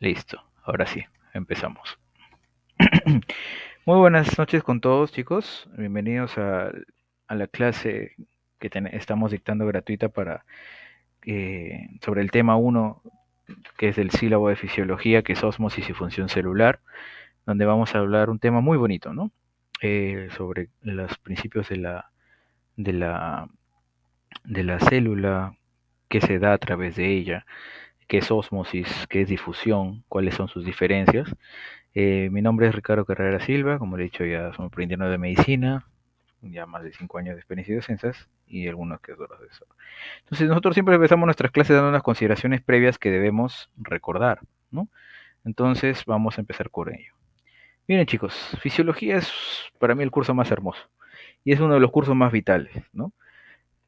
Listo, ahora sí, empezamos. Muy buenas noches con todos, chicos. Bienvenidos a la clase que estamos dictando gratuita sobre el tema uno, que es el sílabo de fisiología, que es ósmosis y función celular, donde vamos a hablar un tema muy bonito, ¿no? Sobre los principios de la, de la célula, qué se da a través de ella, qué es ósmosis, qué es difusión, cuáles son sus diferencias. Mi nombre es Ricardo Carrera Silva, como le he dicho ya soy aprendiendo de medicina, ya más de 5 años de experiencia y docencias y algunos que otros de eso. Entonces nosotros siempre empezamos nuestras clases dando unas consideraciones previas que debemos recordar, ¿no? Entonces vamos a empezar con ello. Miren chicos, fisiología es para mí el curso más hermoso y es uno de los cursos más vitales, ¿no?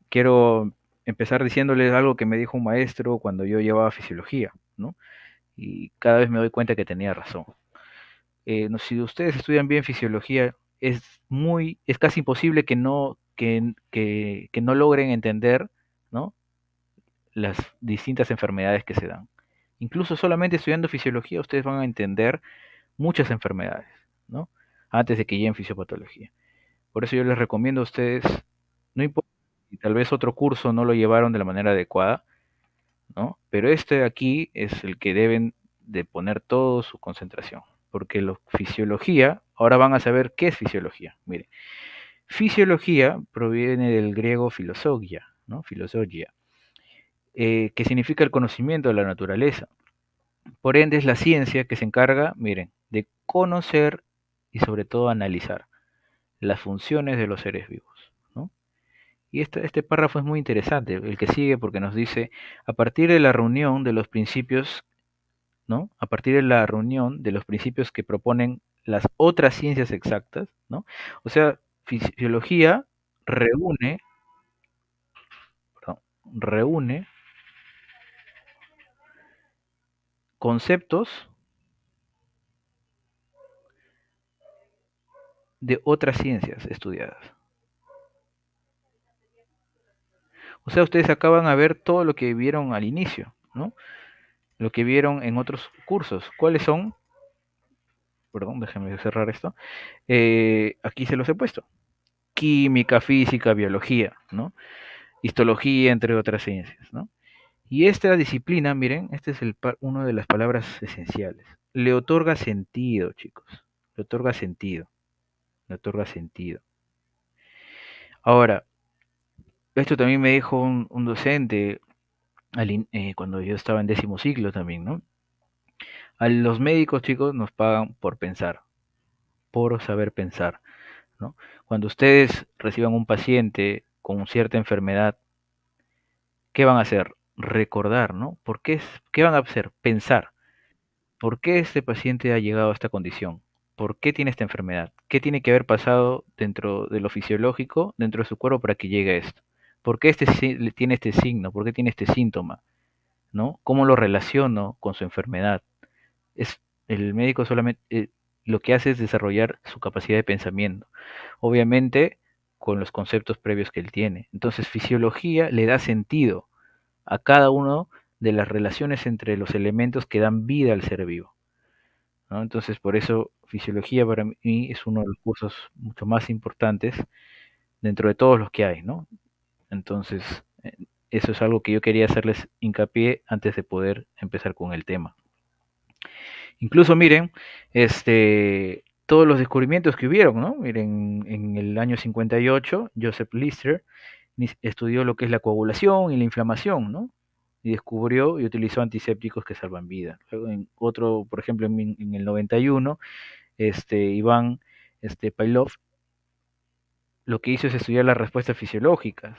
Quiero empezar diciéndoles algo que me dijo un maestro cuando yo llevaba fisiología, ¿no? Y cada vez me doy cuenta que tenía razón. No, si ustedes estudian bien fisiología, es casi imposible que no logren entender, ¿no? Las distintas enfermedades que se dan. Incluso solamente estudiando fisiología, ustedes van a entender muchas enfermedades, ¿no? Antes de que lleguen fisiopatología. Por eso yo les recomiendo a ustedes, no importa si tal vez otro curso no lo llevaron de la manera adecuada, ¿no? Pero este de aquí es el que deben de poner toda su concentración, porque la fisiología, ahora van a saber qué es fisiología. Mire, fisiología proviene del griego filosogia, ¿no? Filosogia, que significa el conocimiento de la naturaleza. Por ende, es la ciencia que se encarga, miren, de conocer y sobre todo analizar las funciones de los seres vivos, ¿no? Y este párrafo es muy interesante, el que sigue, porque nos dice, a partir de la reunión de los principios, ¿no? A partir de la reunión de los principios que proponen las otras ciencias exactas, ¿no? O sea, fisiología reúne, perdón, reúne conceptos de otras ciencias estudiadas. O sea, ustedes acaban a ver todo lo que vieron al inicio, ¿no? Lo que vieron en otros cursos. ¿Cuáles son? Perdón, déjenme cerrar esto. Aquí se los he puesto. Química, física, biología, ¿no? Histología, entre otras ciencias, ¿no? Y esta disciplina, miren, este es una de las palabras esenciales. Le otorga sentido, chicos. Le otorga sentido. Le otorga sentido. Ahora, esto también me dijo un docente cuando yo estaba en 10.º ciclo también, ¿no? A los médicos, chicos, nos pagan por pensar, por saber pensar, ¿no? Cuando ustedes reciban un paciente con cierta enfermedad, ¿qué van a hacer? Recordar, ¿no? ¿Qué van a hacer? Pensar. ¿Por qué este paciente ha llegado a esta condición? ¿Por qué tiene esta enfermedad? ¿Qué tiene que haber pasado dentro de lo fisiológico, dentro de su cuerpo para que llegue a esto? ¿Por qué tiene este signo? ¿Por qué tiene este síntoma? ¿No? ¿Cómo lo relaciono con su enfermedad? Es el médico solamente lo que hace es desarrollar su capacidad de pensamiento, obviamente con los conceptos previos que él tiene. Entonces, fisiología le da sentido a cada uno de las relaciones entre los elementos que dan vida al ser vivo, ¿no? Entonces, por eso fisiología para mí es uno de los cursos mucho más importantes dentro de todos los que hay, ¿no? Entonces, eso es algo que yo quería hacerles hincapié antes de poder empezar con el tema. Incluso miren, todos los descubrimientos que hubieron, ¿no? Miren, en el año 58, Joseph Lister estudió lo que es la coagulación y la inflamación, ¿no? Y descubrió y utilizó antisépticos que salvan vida. Luego en otro, por ejemplo, en el 91, Iván Pailov lo que hizo es estudiar las respuestas fisiológicas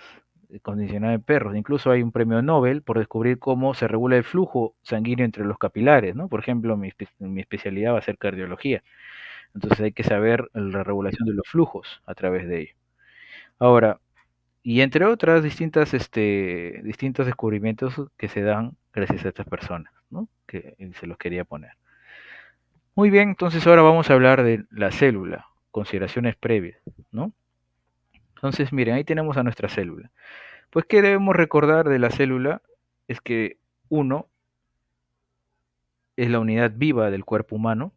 condicionadas en perros. Incluso hay un premio Nobel por descubrir cómo se regula el flujo sanguíneo entre los capilares, ¿no? Por ejemplo, mi especialidad va a ser cardiología. Entonces hay que saber la regulación de los flujos a través de ello. Ahora, y entre otras distintos descubrimientos que se dan gracias a estas personas, ¿no? Que se los quería poner. Muy bien, entonces ahora vamos a hablar de la célula, consideraciones previas, ¿no? Entonces, miren, ahí tenemos a nuestra célula. Pues, ¿qué debemos recordar de la célula? Es que uno, es la unidad viva del cuerpo humano,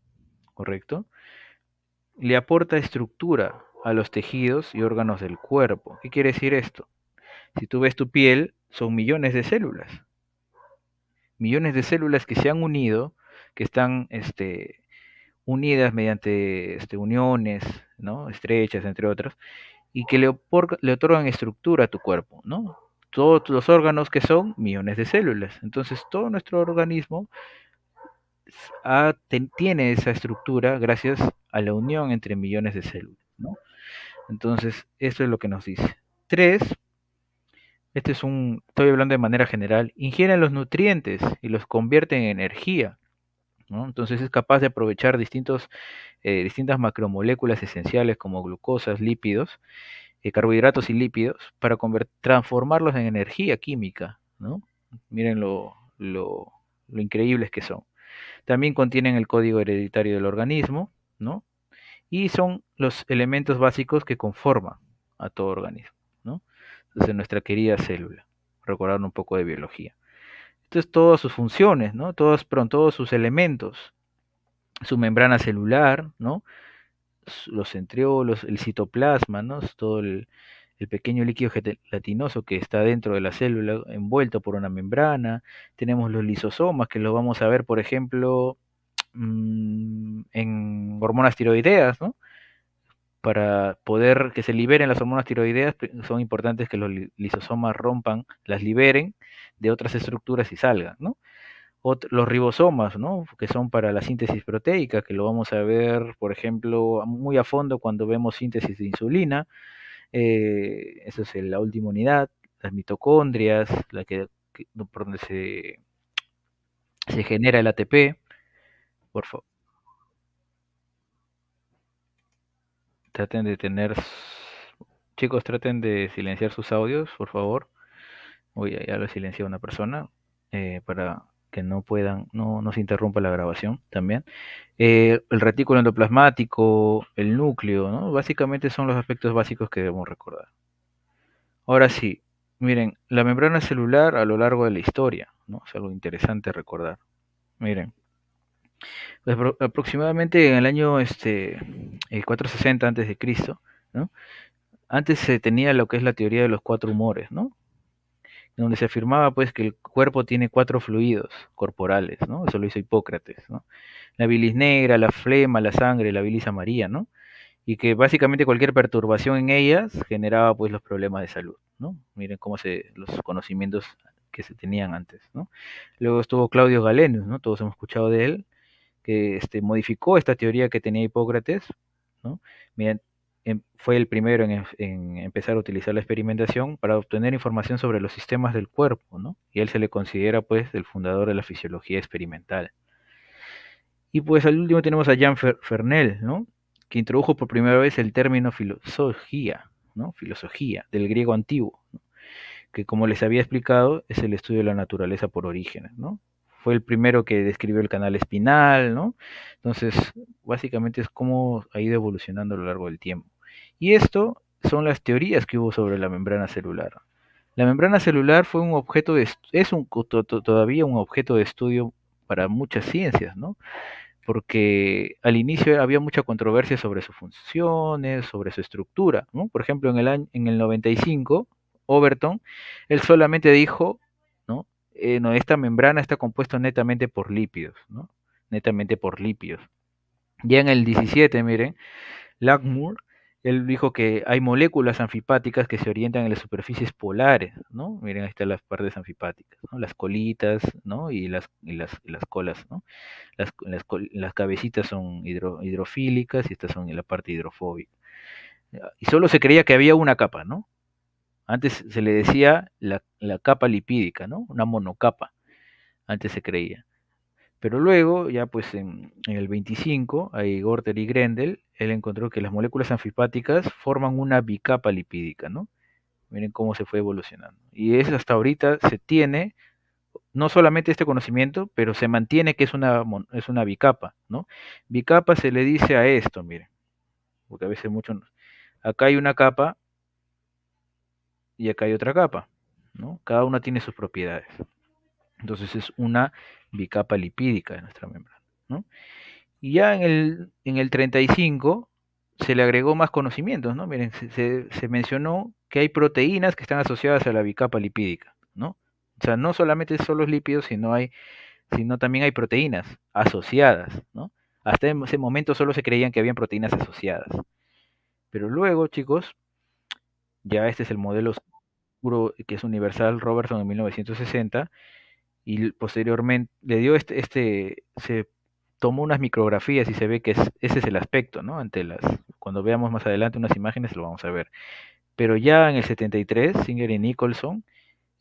¿correcto? Le aporta estructura a los tejidos y órganos del cuerpo. ¿Qué quiere decir esto? Si tú ves tu piel, son millones de células que se han unido, que están unidas mediante uniones, ¿no? Estrechas, entre otras, y que le otorgan estructura a tu cuerpo, ¿no? Todos los órganos que son millones de células. Entonces, todo nuestro organismo tiene esa estructura gracias a la unión entre millones de células, ¿no? Entonces, esto es lo que nos dice. Tres, estoy hablando de manera general, ingiere los nutrientes y los convierte en energía, ¿no? Entonces es capaz de aprovechar distintas macromoléculas esenciales como glucosas, lípidos, carbohidratos y lípidos para transformarlos en energía química, ¿no? Miren lo increíbles que son. También contienen el código hereditario del organismo, ¿no? Y son los elementos básicos que conforman a todo organismo, ¿no? Entonces, nuestra querida célula, recordar un poco de biología. Entonces, todas sus funciones, ¿no? Todos sus elementos, su membrana celular, ¿no? Los centriolos, el citoplasma, ¿no? Todo el pequeño líquido gelatinoso que está dentro de la célula, envuelto por una membrana. Tenemos los lisosomas, que los vamos a ver, por ejemplo, en hormonas tiroideas, ¿no? Para poder que se liberen las hormonas tiroideas, son importantes que los lisosomas rompan, las liberen de otras estructuras y salgan, ¿no? Los ribosomas, ¿no? Que son para la síntesis proteica, que lo vamos a ver, por ejemplo, muy a fondo cuando vemos síntesis de insulina. Esa es la última unidad. Las mitocondrias, por donde se genera el ATP. Por favor, traten de tener, chicos, traten de silenciar sus audios, por favor. Uy, ya lo silencié a una persona para que no se interrumpa la grabación también. El retículo endoplasmático, el núcleo, ¿no? Básicamente son los aspectos básicos que debemos recordar. Ahora sí, miren, la membrana celular a lo largo de la historia, ¿no? Es algo interesante recordar. Miren, pues, aproximadamente en el año 460 antes de Cristo, ¿no? Antes se tenía lo que es la teoría de los cuatro humores, ¿no? Donde se afirmaba pues que el cuerpo tiene cuatro fluidos corporales, ¿no? Eso lo hizo Hipócrates, ¿no? La bilis negra, la flema, la sangre, la bilis amarilla, ¿no? Y que básicamente cualquier perturbación en ellas generaba pues los problemas de salud, ¿no? Miren los conocimientos que se tenían antes, ¿no? Luego estuvo Claudio Galeno, ¿no? Todos hemos escuchado de él, que modificó esta teoría que tenía Hipócrates, ¿no? Fue el primero en empezar a utilizar la experimentación para obtener información sobre los sistemas del cuerpo, ¿no? Y él se le considera pues el fundador de la fisiología experimental. Y pues al último tenemos a Jean Fernel, ¿no? Que introdujo por primera vez el término filosofía, ¿no? Filosofía, del griego antiguo, ¿no? Que como les había explicado es el estudio de la naturaleza por orígenes, ¿no? Fue el primero que describió el canal espinal, ¿no? Entonces, básicamente es cómo ha ido evolucionando a lo largo del tiempo. Y esto son las teorías que hubo sobre la membrana celular. La membrana celular fue un objeto es todavía un objeto de estudio para muchas ciencias, ¿no? Porque al inicio había mucha controversia sobre sus funciones, sobre su estructura, ¿no? Por ejemplo, en el 95, Overton, él solamente dijo, ¿no? No, esta membrana está compuesta netamente por lípidos, ¿no? Netamente por lípidos. Ya en el 17, miren, Blackmore, él dijo que hay moléculas anfipáticas que se orientan en las superficies polares, ¿no? Miren, ahí están las partes anfipáticas, ¿no? Las colitas, ¿no? Y las colas, ¿no? Las cabecitas son hidrofílicas y estas son en la parte hidrofóbica. Y solo se creía que había una capa, ¿no? Antes se le decía la capa lipídica, ¿no? Una monocapa, antes se creía. Pero luego, ya pues en el 25, ahí Gorter y Grendel, él encontró que las moléculas anfipáticas forman una bicapa lipídica, ¿no? Miren cómo se fue evolucionando. Y es hasta ahorita se tiene no solamente este conocimiento, pero se mantiene que es una bicapa, ¿no? Bicapa se le dice a esto, miren, porque a veces acá hay una capa y acá hay otra capa, ¿no? Cada una tiene sus propiedades. Entonces es una bicapa lipídica de nuestra membrana, ¿no? Y ya en el 35 se le agregó más conocimientos, ¿no? Miren, se mencionó que hay proteínas que están asociadas a la bicapa lipídica, ¿no? O sea, no solamente son los lípidos, sino también hay proteínas asociadas, ¿no? Hasta en ese momento solo se creían que habían proteínas asociadas. Pero luego, chicos, ya este es el modelo oscuro que es universal Robertson en 1960, y posteriormente le dio se tomó unas micrografías y se ve que ese es el aspecto, ¿no? Cuando veamos más adelante unas imágenes lo vamos a ver. Pero ya en el 73, Singer y Nicholson,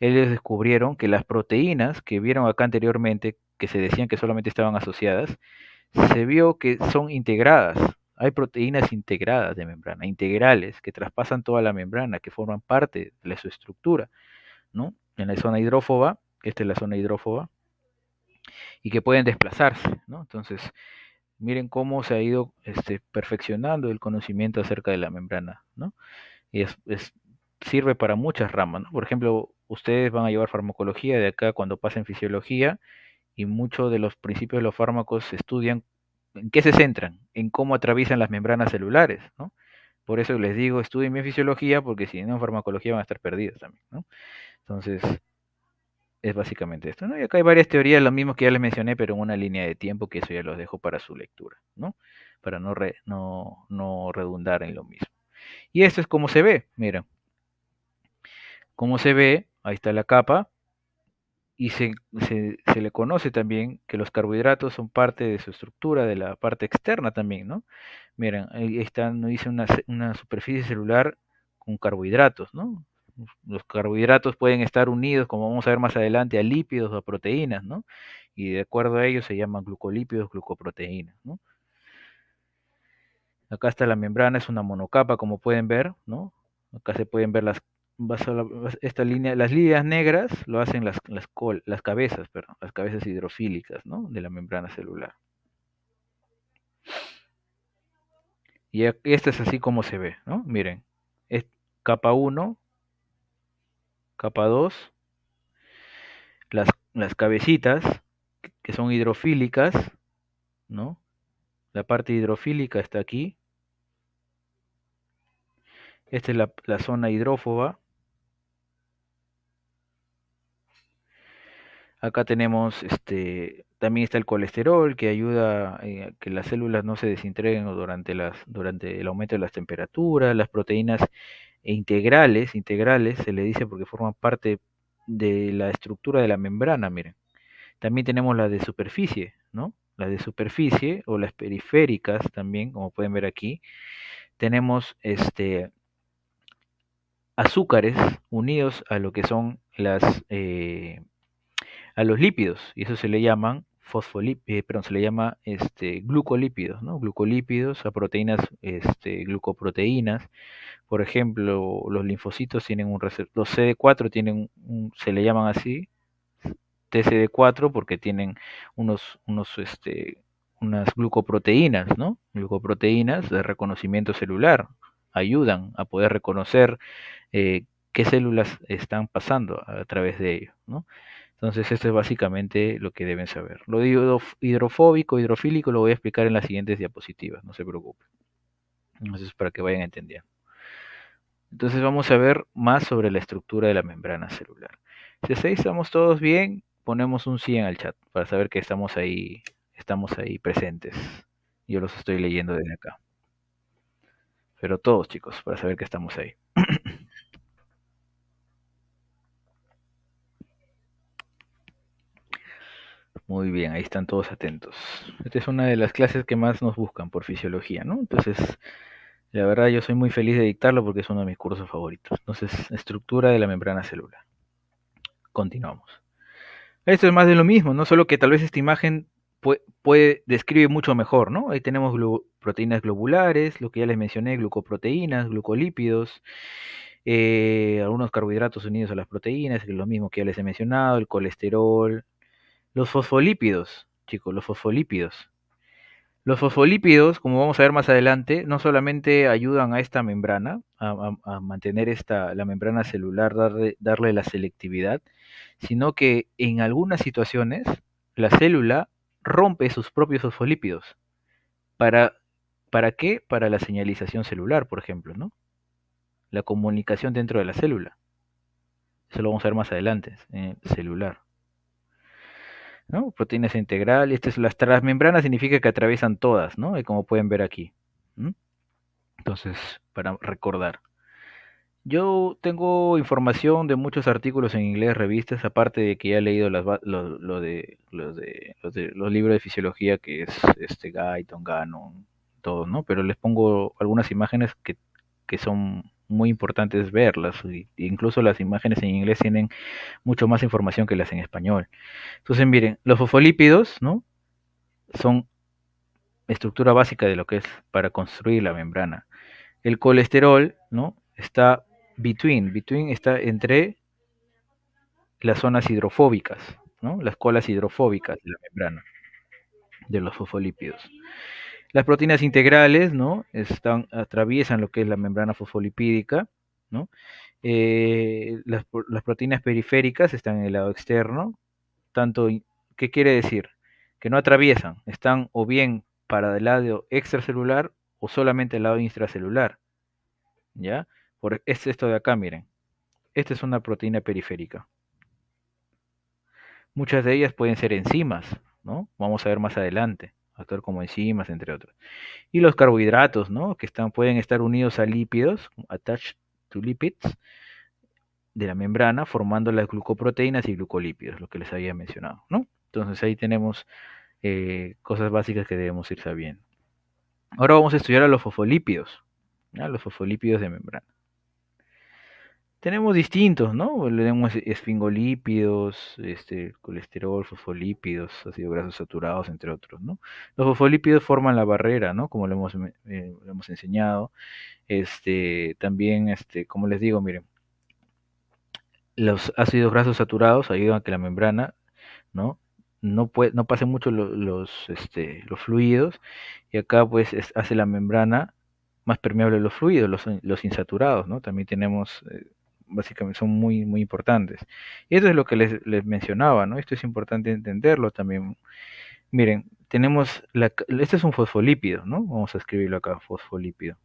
ellos descubrieron que las proteínas que vieron acá anteriormente, que se decían que solamente estaban asociadas, se vio que son integradas. Hay proteínas integradas de membrana, integrales, que traspasan toda la membrana, que forman parte de su estructura, ¿no? En la zona hidrófoba, que esta es la zona hidrófoba, y que pueden desplazarse, ¿no? Entonces, miren cómo se ha ido perfeccionando el conocimiento acerca de la membrana, ¿no? Y sirve para muchas ramas, ¿no? Por ejemplo, ustedes van a llevar farmacología de acá cuando pasen fisiología, y muchos de los principios de los fármacos se estudian en qué se centran, en cómo atraviesan las membranas celulares, ¿no? Por eso les digo, estudien bien fisiología, porque si no en farmacología van a estar perdidos también, ¿no? Entonces, es básicamente esto, ¿no? Y acá hay varias teorías, lo mismo que ya les mencioné, pero en una línea de tiempo, que eso ya los dejo para su lectura, ¿no? Para no redundar en lo mismo. Y esto es como se ve, miren, cómo se ve, ahí está la capa, y se le conoce también que los carbohidratos son parte de su estructura, de la parte externa también, ¿no? Miren, ahí está, nos dice una superficie celular con carbohidratos, ¿no? Los carbohidratos pueden estar unidos, como vamos a ver más adelante, a lípidos o a proteínas, ¿no? Y de acuerdo a ello se llaman glucolípidos, glucoproteínas, ¿no? Acá está la membrana, es una monocapa, como pueden ver, ¿no? Acá se pueden ver esta línea, las líneas negras lo hacen las cabezas, perdón, las cabezas hidrofílicas, ¿no? De la membrana celular. Y esta es así como se ve, ¿no? Miren, es capa 1, capa 2, las cabecitas que son hidrofílicas, ¿no? La parte hidrofílica está aquí. Esta es la zona hidrófoba. Acá tenemos, también está el colesterol, que ayuda a que las células no se desintegren durante el aumento de las temperaturas. Las proteínas integrales se le dice porque forman parte de la estructura de la membrana, miren. También tenemos las de superficie, ¿no? Las de superficie o las periféricas también, como pueden ver aquí. Tenemos azúcares unidos a lo que son a los lípidos, y eso se le llaman perdón, se le llama glucolípidos, ¿no? Glucolípidos a proteínas, glucoproteínas. Por ejemplo, los linfocitos tienen un receptor, los CD4 se le llaman así, TCD4, porque tienen unas glucoproteínas, ¿no? Glucoproteínas de reconocimiento celular, ayudan a poder reconocer qué células están pasando a través de ello, ¿no? Entonces, esto es básicamente lo que deben saber. Lo de hidrofóbico, hidrofílico, lo voy a explicar en las siguientes diapositivas, no se preocupen. Entonces, para que vayan entendiendo. Entonces, vamos a ver más sobre la estructura de la membrana celular. Si así estamos todos bien, ponemos un sí en el chat para saber que estamos ahí presentes. Yo los estoy leyendo desde acá. Pero todos, chicos, para saber que estamos ahí. Muy bien, ahí están todos atentos. Esta es una de las clases que más nos buscan por fisiología, ¿no? Entonces, la verdad yo soy muy feliz de dictarlo porque es uno de mis cursos favoritos. Entonces, estructura de la membrana celular. Continuamos. Esto es más de lo mismo, ¿no? Solo que tal vez esta imagen describe mucho mejor, ¿no? Ahí tenemos proteínas globulares, lo que ya les mencioné, glucoproteínas, glucolípidos, algunos carbohidratos unidos a las proteínas, que es lo mismo que ya les he mencionado, el colesterol, los fosfolípidos, chicos, los fosfolípidos. Los fosfolípidos, como vamos a ver más adelante, no solamente ayudan a esta membrana, a mantener la membrana celular, darle la selectividad, sino que en algunas situaciones la célula rompe sus propios fosfolípidos. ¿Para, ¿Para qué? Para la señalización celular, por ejemplo, ¿no? La comunicación dentro de la célula. Eso lo vamos a ver más adelante, celular. ¿No? Proteínas integrales, las transmembranas significa que atraviesan todas, ¿no? Y como pueden ver aquí. ¿Mm? Entonces, para recordar. Yo tengo información de muchos artículos en inglés, revistas, aparte de que ya he leído los libros de fisiología que es Guyton, Gannon, todos, ¿no? Pero les pongo algunas imágenes que son muy importantes verlas. Incluso las imágenes en inglés tienen mucho más información que las en español. Entonces, miren, los fosfolípidos, ¿no? Son estructura básica de lo que es para construir la membrana. El colesterol, ¿no? Está between está entre las zonas hidrofóbicas, ¿no? Las colas hidrofóbicas de la membrana de los fosfolípidos. Las proteínas integrales, ¿no? Atraviesan lo que es la membrana fosfolipídica, ¿no? Las proteínas periféricas están en el lado externo, ¿qué quiere decir? Que no atraviesan, están o bien para el lado extracelular o solamente el lado intracelular, ¿ya? Es esto de acá, miren. Esta es una proteína periférica. Muchas de ellas pueden ser enzimas, ¿no? Vamos a ver más adelante, actuar como enzimas, entre otros. Y los carbohidratos, ¿no? Pueden estar unidos a lípidos, attached to lipids, de la membrana, formando las glucoproteínas y glucolípidos, lo que les había mencionado, ¿no? Entonces ahí tenemos cosas básicas que debemos ir sabiendo. Ahora vamos a estudiar a los fosfolípidos, ¿ya? Los fosfolípidos de membrana. Tenemos distintos, ¿no? Tenemos esfingolípidos, colesterol, fosfolípidos, ácidos grasos saturados, entre otros, ¿no? Los fosfolípidos forman la barrera, ¿no? Como lo hemos enseñado. También, como les digo, miren, los ácidos grasos saturados ayudan a que la membrana, ¿no? No pasen mucho los fluidos, y acá pues hace la membrana más permeable a los fluidos, los insaturados, ¿no? También tenemos, básicamente son muy, muy importantes. Y esto es lo que les mencionaba, ¿no? Esto es importante entenderlo también. Miren, este es un fosfolípido, ¿no? Vamos a escribirlo acá, fosfolípido.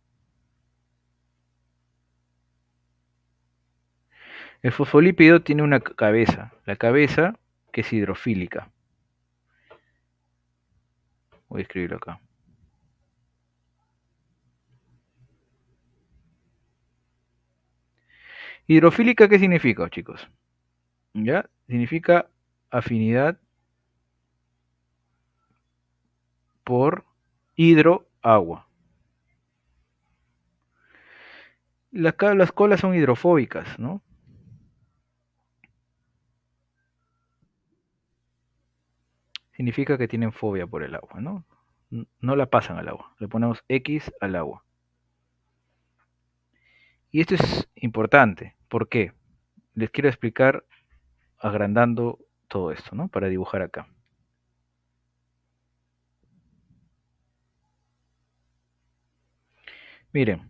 El fosfolípido tiene una cabeza, la cabeza que es hidrofílica. Voy a escribirlo acá. Hidrofílica, ¿qué significa, chicos? ¿Ya? Significa afinidad por hidroagua. Las colas son hidrofóbicas, ¿no? Significa que tienen fobia por el agua, ¿no? No la pasan al agua. Le ponemos X al agua. Y esto es importante. ¿Por qué? Les quiero explicar agrandando todo esto, ¿no? Para dibujar acá. Miren,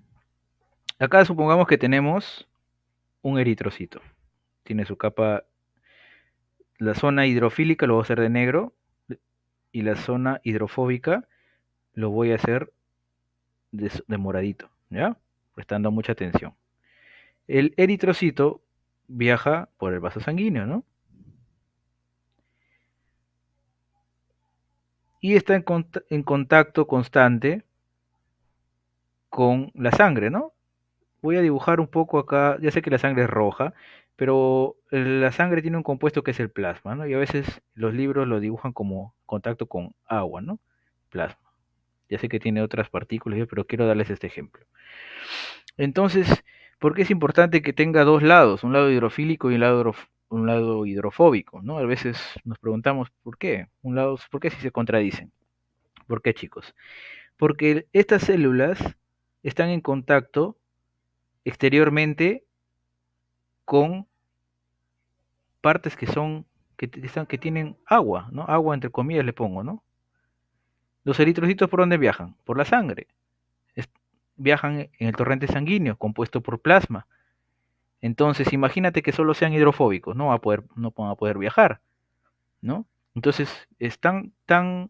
acá supongamos que tenemos un eritrocito. Tiene su capa, la zona hidrofílica lo voy a hacer de negro y la zona hidrofóbica lo voy a hacer de moradito, ¿ya? Prestando mucha atención. El eritrocito viaja por el vaso sanguíneo, ¿no? Y está en contacto constante con la sangre, ¿no? Voy a dibujar un poco acá, ya sé que la sangre es roja, pero la sangre tiene un compuesto que es el plasma, ¿no? Y a veces los libros lo dibujan como contacto con agua, ¿no? Plasma. Ya sé que tiene otras partículas, pero quiero darles este ejemplo. Entonces, ¿por qué es importante que tenga dos lados, un lado hidrofílico y un lado hidrofóbico, ¿no? A veces nos preguntamos por qué, ¿por qué si se contradicen? ¿Por qué, chicos? Porque estas células están en contacto exteriormente con partes que tienen agua, ¿no? Agua entre comillas le pongo, ¿no? Los eritrocitos, ¿por dónde viajan? Por la sangre. Es- Viajan en el torrente sanguíneo, compuesto por plasma. Entonces, imagínate que solo sean hidrofóbicos, no van a poder viajar, ¿no? Entonces, están tan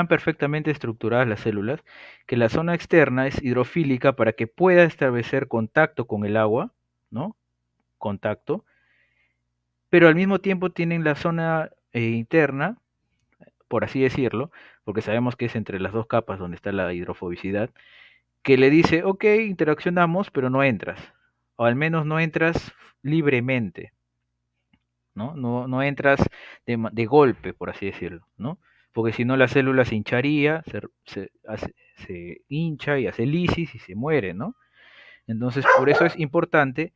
perfectamente estructuradas las células que la zona externa es hidrofílica para que pueda establecer contacto con el agua, ¿no? Contacto, pero al mismo tiempo tienen la zona interna, por así decirlo, porque sabemos que es entre las dos capas donde está la hidrofobicidad, que le dice, ok, interaccionamos, pero no entras, o al menos no entras libremente, ¿no? No entras de golpe, por así decirlo, ¿no? Porque si no la célula se hincharía, se hincha y hace lisis y se muere, ¿no? Entonces, por eso es importante,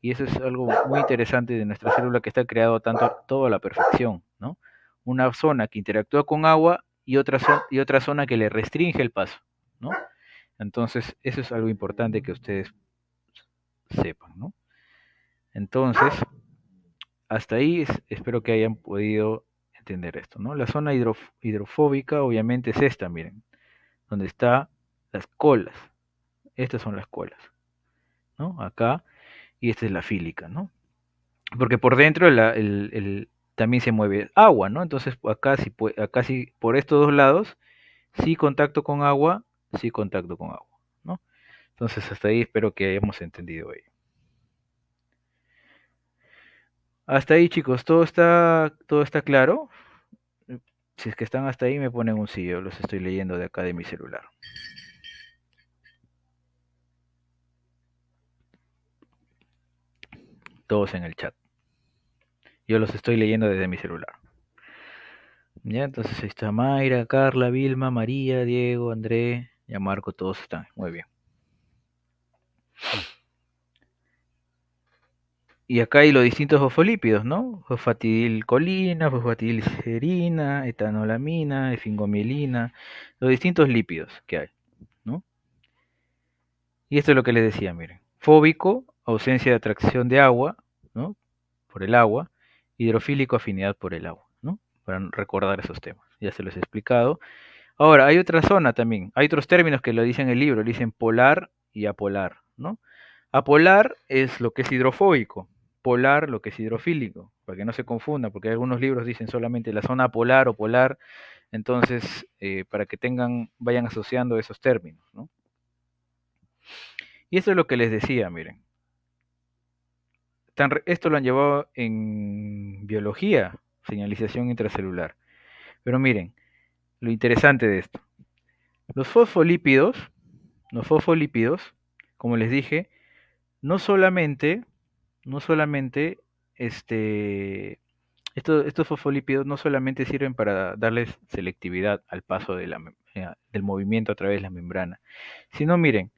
y eso es algo muy interesante de nuestra célula que está creado todo a la perfección, ¿no? Una zona que interactúa con agua y otra zona que le restringe el paso, ¿no? Entonces, eso es algo importante que ustedes sepan, ¿no? Entonces, hasta ahí espero que hayan podido entender esto, ¿no? La zona hidrofóbica obviamente es esta, miren, donde están las colas. Estas son las colas, ¿no? Acá, y esta es la fílica, ¿no? Porque por dentro también se mueve agua, ¿no? Entonces acá sí, por estos dos lados, sí contacto con agua, sí contacto con agua, ¿no? Entonces hasta ahí espero que hayamos entendido ello. Hasta ahí, chicos, todo está claro. Si es que están hasta ahí, me ponen un sí, yo los estoy leyendo de acá de mi celular. Todos en el chat. Yo los estoy leyendo desde mi celular. Ya, entonces ahí está Mayra, Carla, Vilma, María, Diego, André, ya Marco, todos están. Muy bien. Y acá hay los distintos fosfolípidos, ¿no? Fosfatidilcolina, fosfatidilcerina, etanolamina, efingomielina, los distintos lípidos que hay, ¿no? Y esto es lo que les decía, miren. Fóbico, ausencia de atracción de agua, ¿no? Por el agua. Hidrofílico, afinidad por el agua, ¿no? Para recordar esos temas. Ya se los he explicado. Ahora, hay otra zona también. Hay otros términos que lo dicen en el libro. Le dicen polar y apolar, ¿no? Apolar es lo que es hidrofóbico. Polar lo que es hidrofílico. Para que no se confunda, porque algunos libros dicen solamente la zona polar o polar. Entonces, para que vayan asociando esos términos, ¿no? Y esto es lo que les decía, miren. Esto lo han llevado en biología, señalización intracelular. Pero miren, lo interesante de esto. Los fosfolípidos, los fosfolípidos, como les dije, no solamente, no solamente, este, estos fosfolípidos no solamente sirven para darles selectividad al paso del movimiento a través de la membrana, sino miren,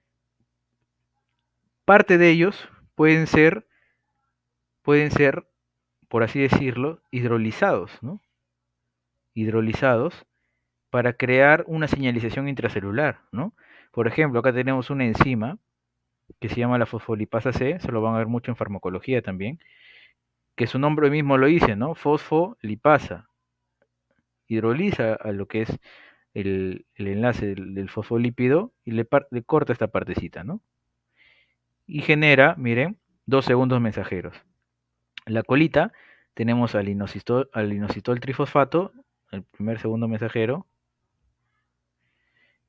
parte de ellos pueden ser, por así decirlo, hidrolizados, ¿no? Hidrolizados para crear una señalización intracelular, ¿no? Por ejemplo, acá tenemos una enzima que se llama la fosfolipasa C, se lo van a ver mucho en farmacología también, que su nombre mismo lo dice, ¿no? Fosfolipasa, hidroliza a lo que es el enlace del fosfolípido y le corta esta partecita, ¿no? Y genera, miren, dos segundos mensajeros. La colita tenemos al inositol trifosfato, el primer segundo mensajero,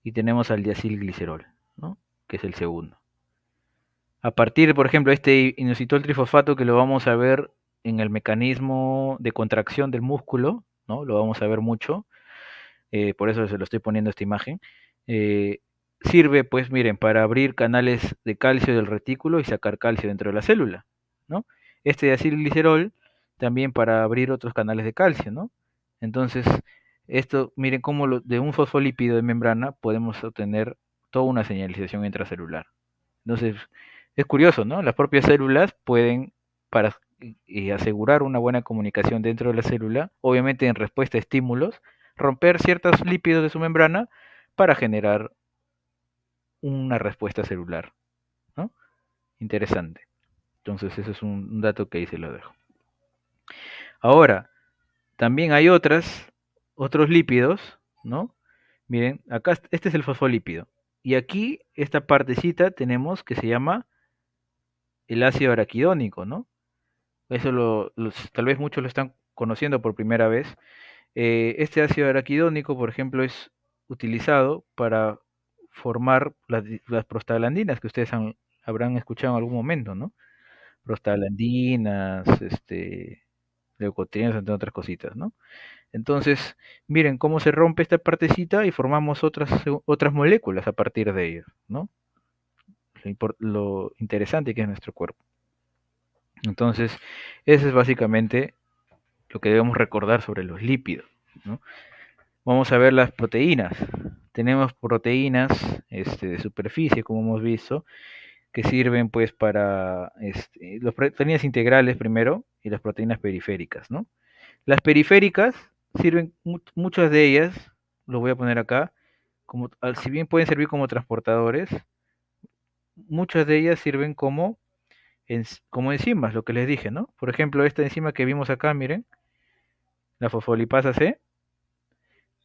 y tenemos al diacilglicerol, ¿no? Que es el segundo. A partir, por ejemplo, este inositol trifosfato que lo vamos a ver en el mecanismo de contracción del músculo, ¿no? Lo vamos a ver mucho, por eso se lo estoy poniendo esta imagen. eh, Sirve, pues, miren, para abrir canales de calcio del retículo y sacar calcio dentro de la célula, ¿no? Este diacilglicerol también para abrir otros canales de calcio, ¿no? Entonces, esto, miren cómo de un fosfolípido de membrana podemos obtener toda una señalización intracelular. Entonces, es curioso, ¿no? Las propias células pueden, para asegurar una buena comunicación dentro de la célula, obviamente en respuesta a estímulos, romper ciertos lípidos de su membrana para generar una respuesta celular, ¿no? Interesante. Entonces, eso es un dato que ahí se lo dejo. Ahora, también hay otros lípidos, ¿no? Miren, acá este es el fosfolípido. Y aquí, esta partecita tenemos que se llama el ácido araquidónico, ¿no? Eso tal vez muchos lo están conociendo por primera vez. Este ácido araquidónico, por ejemplo, es utilizado para formar las prostaglandinas que ustedes habrán escuchado en algún momento, ¿no? Prostaglandinas, leucotrienas, entre otras cositas, ¿no? Entonces, miren cómo se rompe esta partecita y formamos otras moléculas a partir de ello, ¿no? Lo interesante que es nuestro cuerpo. Entonces, eso es básicamente lo que debemos recordar sobre los lípidos, ¿no? Vamos a ver las proteínas. Tenemos proteínas de superficie, como hemos visto, que sirven pues para las proteínas integrales primero y las proteínas periféricas, ¿no? Las periféricas sirven, muchas de ellas, lo voy a poner acá, si bien pueden servir como transportadores, muchas de ellas sirven como enzimas, lo que les dije, ¿no? Por ejemplo, esta enzima que vimos acá, miren, la fosfolipasa C,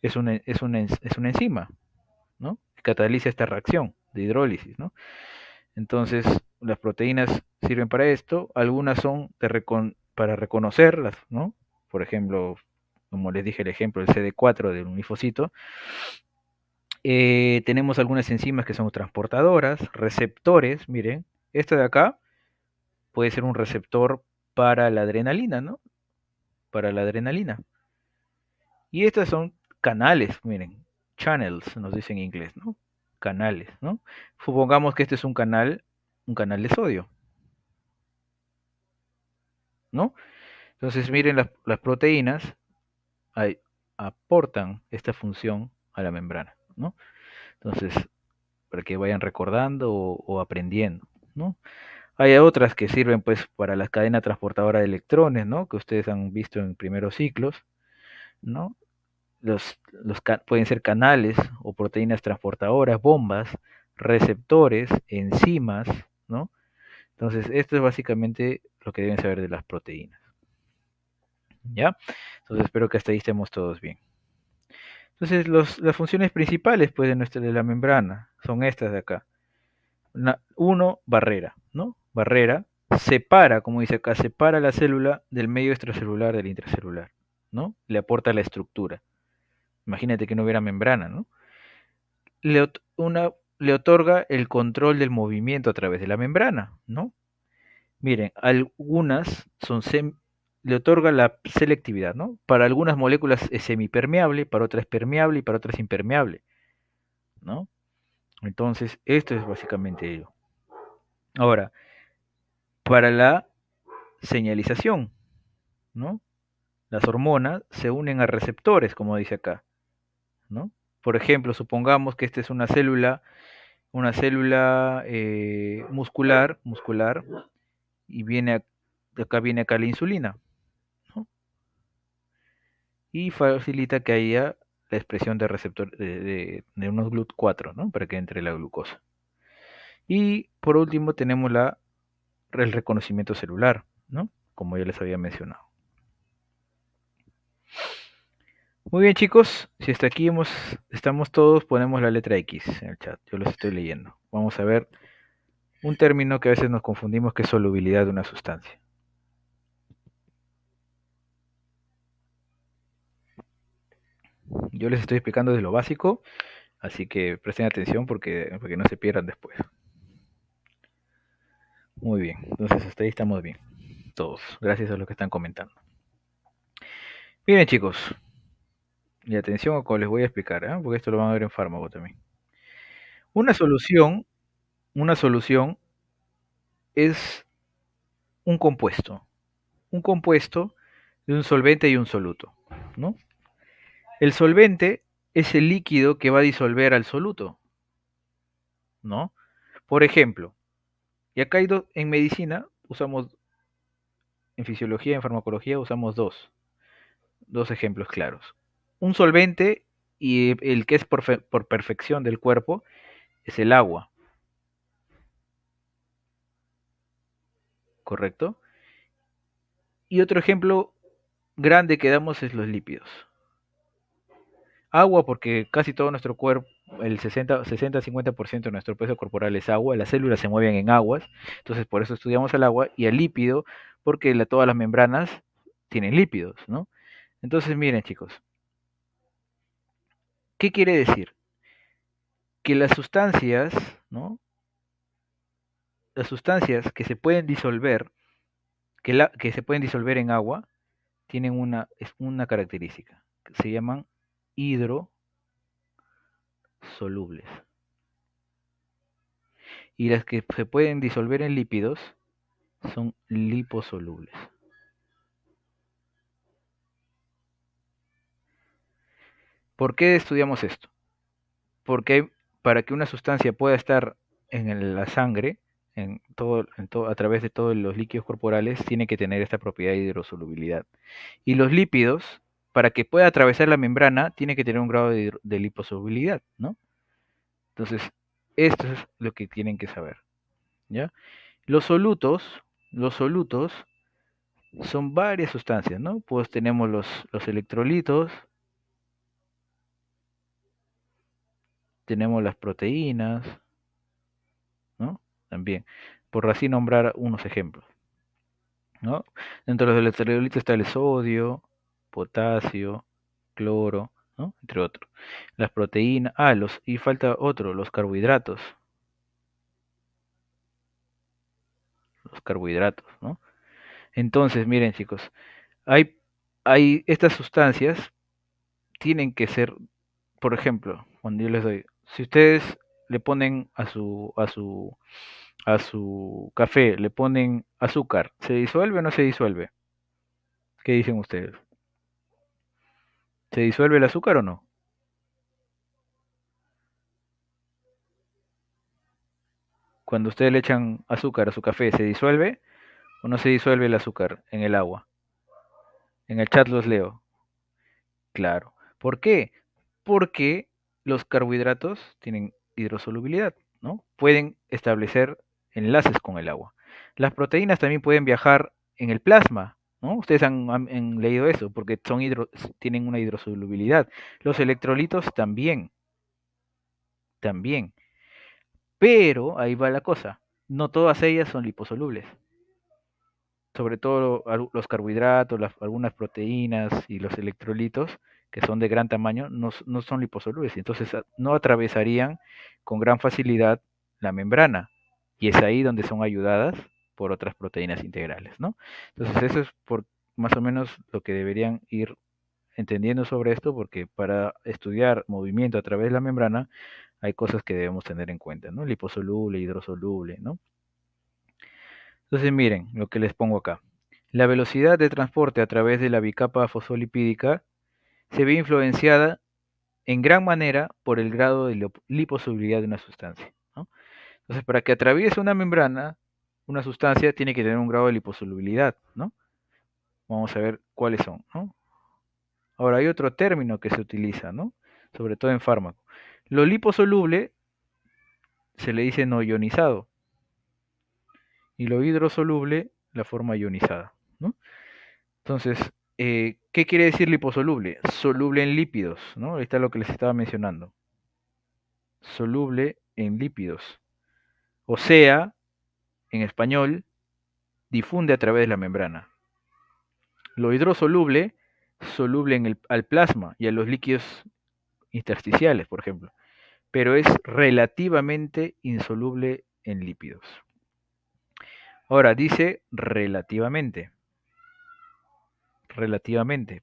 es una enzima, ¿no? Que cataliza esta reacción de hidrólisis, ¿no? Entonces, las proteínas sirven para esto, algunas son para reconocerlas, ¿no? Por ejemplo, como les dije el ejemplo, el CD4 del unifosito. Tenemos algunas enzimas que son transportadoras, receptores, miren, esta de acá puede ser un receptor para la adrenalina, ¿no? Para la adrenalina. Y estas son canales, miren, channels, nos dicen en inglés, ¿no? Canales, ¿no? Supongamos que este es un canal de sodio, ¿no? Entonces, miren, las proteínas ahí, aportan esta función a la membrana, ¿no? Entonces, para que vayan recordando o aprendiendo, ¿no? Hay otras que sirven pues para la cadena transportadora de electrones, ¿no? Que ustedes han visto en primeros ciclos, ¿no? Pueden ser canales o proteínas transportadoras, bombas, receptores, enzimas, ¿no? Entonces, esto es básicamente lo que deben saber de las proteínas, ¿ya? Entonces, espero que hasta ahí estemos todos bien. Entonces, las funciones principales pues, de la membrana son estas de acá. Uno, barrera, ¿no? Barrera separa, como dice acá, separa la célula del medio extracelular del intracelular, ¿no? Le aporta la estructura. Imagínate que no hubiera membrana, ¿no? Le otorga el control del movimiento a través de la membrana, ¿no? Miren, algunas le otorga la selectividad, ¿no? Para algunas moléculas es semipermeable, para otras permeable y para otras impermeable, ¿no? Entonces, esto es básicamente ello. Ahora, para la señalización, ¿no? Las hormonas se unen a receptores, como dice acá, ¿no? Por ejemplo, supongamos que esta es una célula muscular, y viene acá la insulina, ¿no? Y facilita que haya la expresión de receptor de unos GLUT4, ¿no? Para que entre la glucosa. Y por último tenemos el reconocimiento celular, ¿no? Como ya les había mencionado. Muy bien, chicos, si hasta aquí estamos todos, ponemos la letra X en el chat. Yo los estoy leyendo. Vamos a ver un término que a veces nos confundimos, que es solubilidad de una sustancia. Yo les estoy explicando de lo básico, así que presten atención porque no se pierdan después. Muy bien, entonces hasta ahí estamos bien, todos, gracias a los que están comentando. Miren, chicos, y atención a como les voy a explicar, ¿eh? Porque esto lo van a ver en fármaco también. Una solución, una solución es un compuesto de un solvente y un soluto, ¿no? El solvente es el líquido que va a disolver al soluto, ¿no? Por ejemplo, y acá en medicina en fisiología, en farmacología usamos dos ejemplos claros. Un solvente, y el que es por perfección del cuerpo, es el agua, ¿correcto? Y otro ejemplo grande que damos es los lípidos. Agua porque casi todo nuestro cuerpo, el 60-50% de nuestro peso corporal es agua, las células se mueven en aguas, entonces por eso estudiamos el agua, y el lípido porque todas las membranas tienen lípidos, ¿no? Entonces miren chicos, ¿qué quiere decir? Que las sustancias, ¿no? Las sustancias que se pueden disolver, que se pueden disolver en agua, tienen una característica, que se llaman hidrosolubles. Y las que se pueden disolver en lípidos son liposolubles. ¿Por qué estudiamos esto? Porque para que una sustancia pueda estar en la sangre, a través de todos los líquidos corporales, tiene que tener esta propiedad de hidrosolubilidad. Y los lípidos, para que pueda atravesar la membrana, tiene que tener un grado de liposolubilidad, ¿no? Entonces, esto es lo que tienen que saber, ¿ya? Los solutos son varias sustancias, ¿no? Pues tenemos los electrolitos, tenemos las proteínas, ¿no? También, por así nombrar unos ejemplos, ¿no? Dentro de los electrolitos está el sodio, potasio, cloro, ¿no? Entre otros. Las proteínas, y falta otro, los carbohidratos, ¿no? Entonces, miren chicos, hay, estas sustancias tienen que ser, por ejemplo, cuando yo les doy, si ustedes le ponen a su café, le ponen azúcar, ¿se disuelve o no se disuelve? ¿Qué dicen ustedes? ¿Se disuelve el azúcar o no? Cuando ustedes le echan azúcar a su café, ¿se disuelve o no se disuelve el azúcar en el agua? En el chat los leo. Claro. ¿Por qué? Porque los carbohidratos tienen hidrosolubilidad, ¿no? Pueden establecer enlaces con el agua. Las proteínas también pueden viajar en el plasma, ¿no? Ustedes han leído eso, porque tienen una hidrosolubilidad. Los electrolitos también. Pero ahí va la cosa. No todas ellas son liposolubles. Sobre todo los carbohidratos, algunas proteínas y los electrolitos, que son de gran tamaño, no son liposolubles, entonces no atravesarían con gran facilidad la membrana, y es ahí donde son ayudadas por otras proteínas integrales, ¿no? Entonces eso es más o menos lo que deberían ir entendiendo sobre esto, porque para estudiar movimiento a través de la membrana hay cosas que debemos tener en cuenta, ¿no? Liposoluble, hidrosoluble, ¿no? Entonces miren lo que les pongo acá. La velocidad de transporte a través de la bicapa fosfolipídica se ve influenciada en gran manera por el grado de liposolubilidad de una sustancia, ¿no? Entonces, para que atraviese una membrana, una sustancia tiene que tener un grado de liposolubilidad, ¿no? Vamos a ver cuáles son, ¿no? Ahora, hay otro término que se utiliza, ¿no? Sobre todo en fármacos. Lo liposoluble se le dice no ionizado, y lo hidrosoluble la forma ionizada, ¿no? Entonces, ¿qué quiere decir liposoluble? Soluble en lípidos, ¿no? Ahí está lo que les estaba mencionando. Soluble en lípidos. O sea, en español, difunde a través de la membrana. Lo hidrosoluble, soluble al plasma y a los líquidos intersticiales, por ejemplo, pero es relativamente insoluble en lípidos. Ahora, dice relativamente,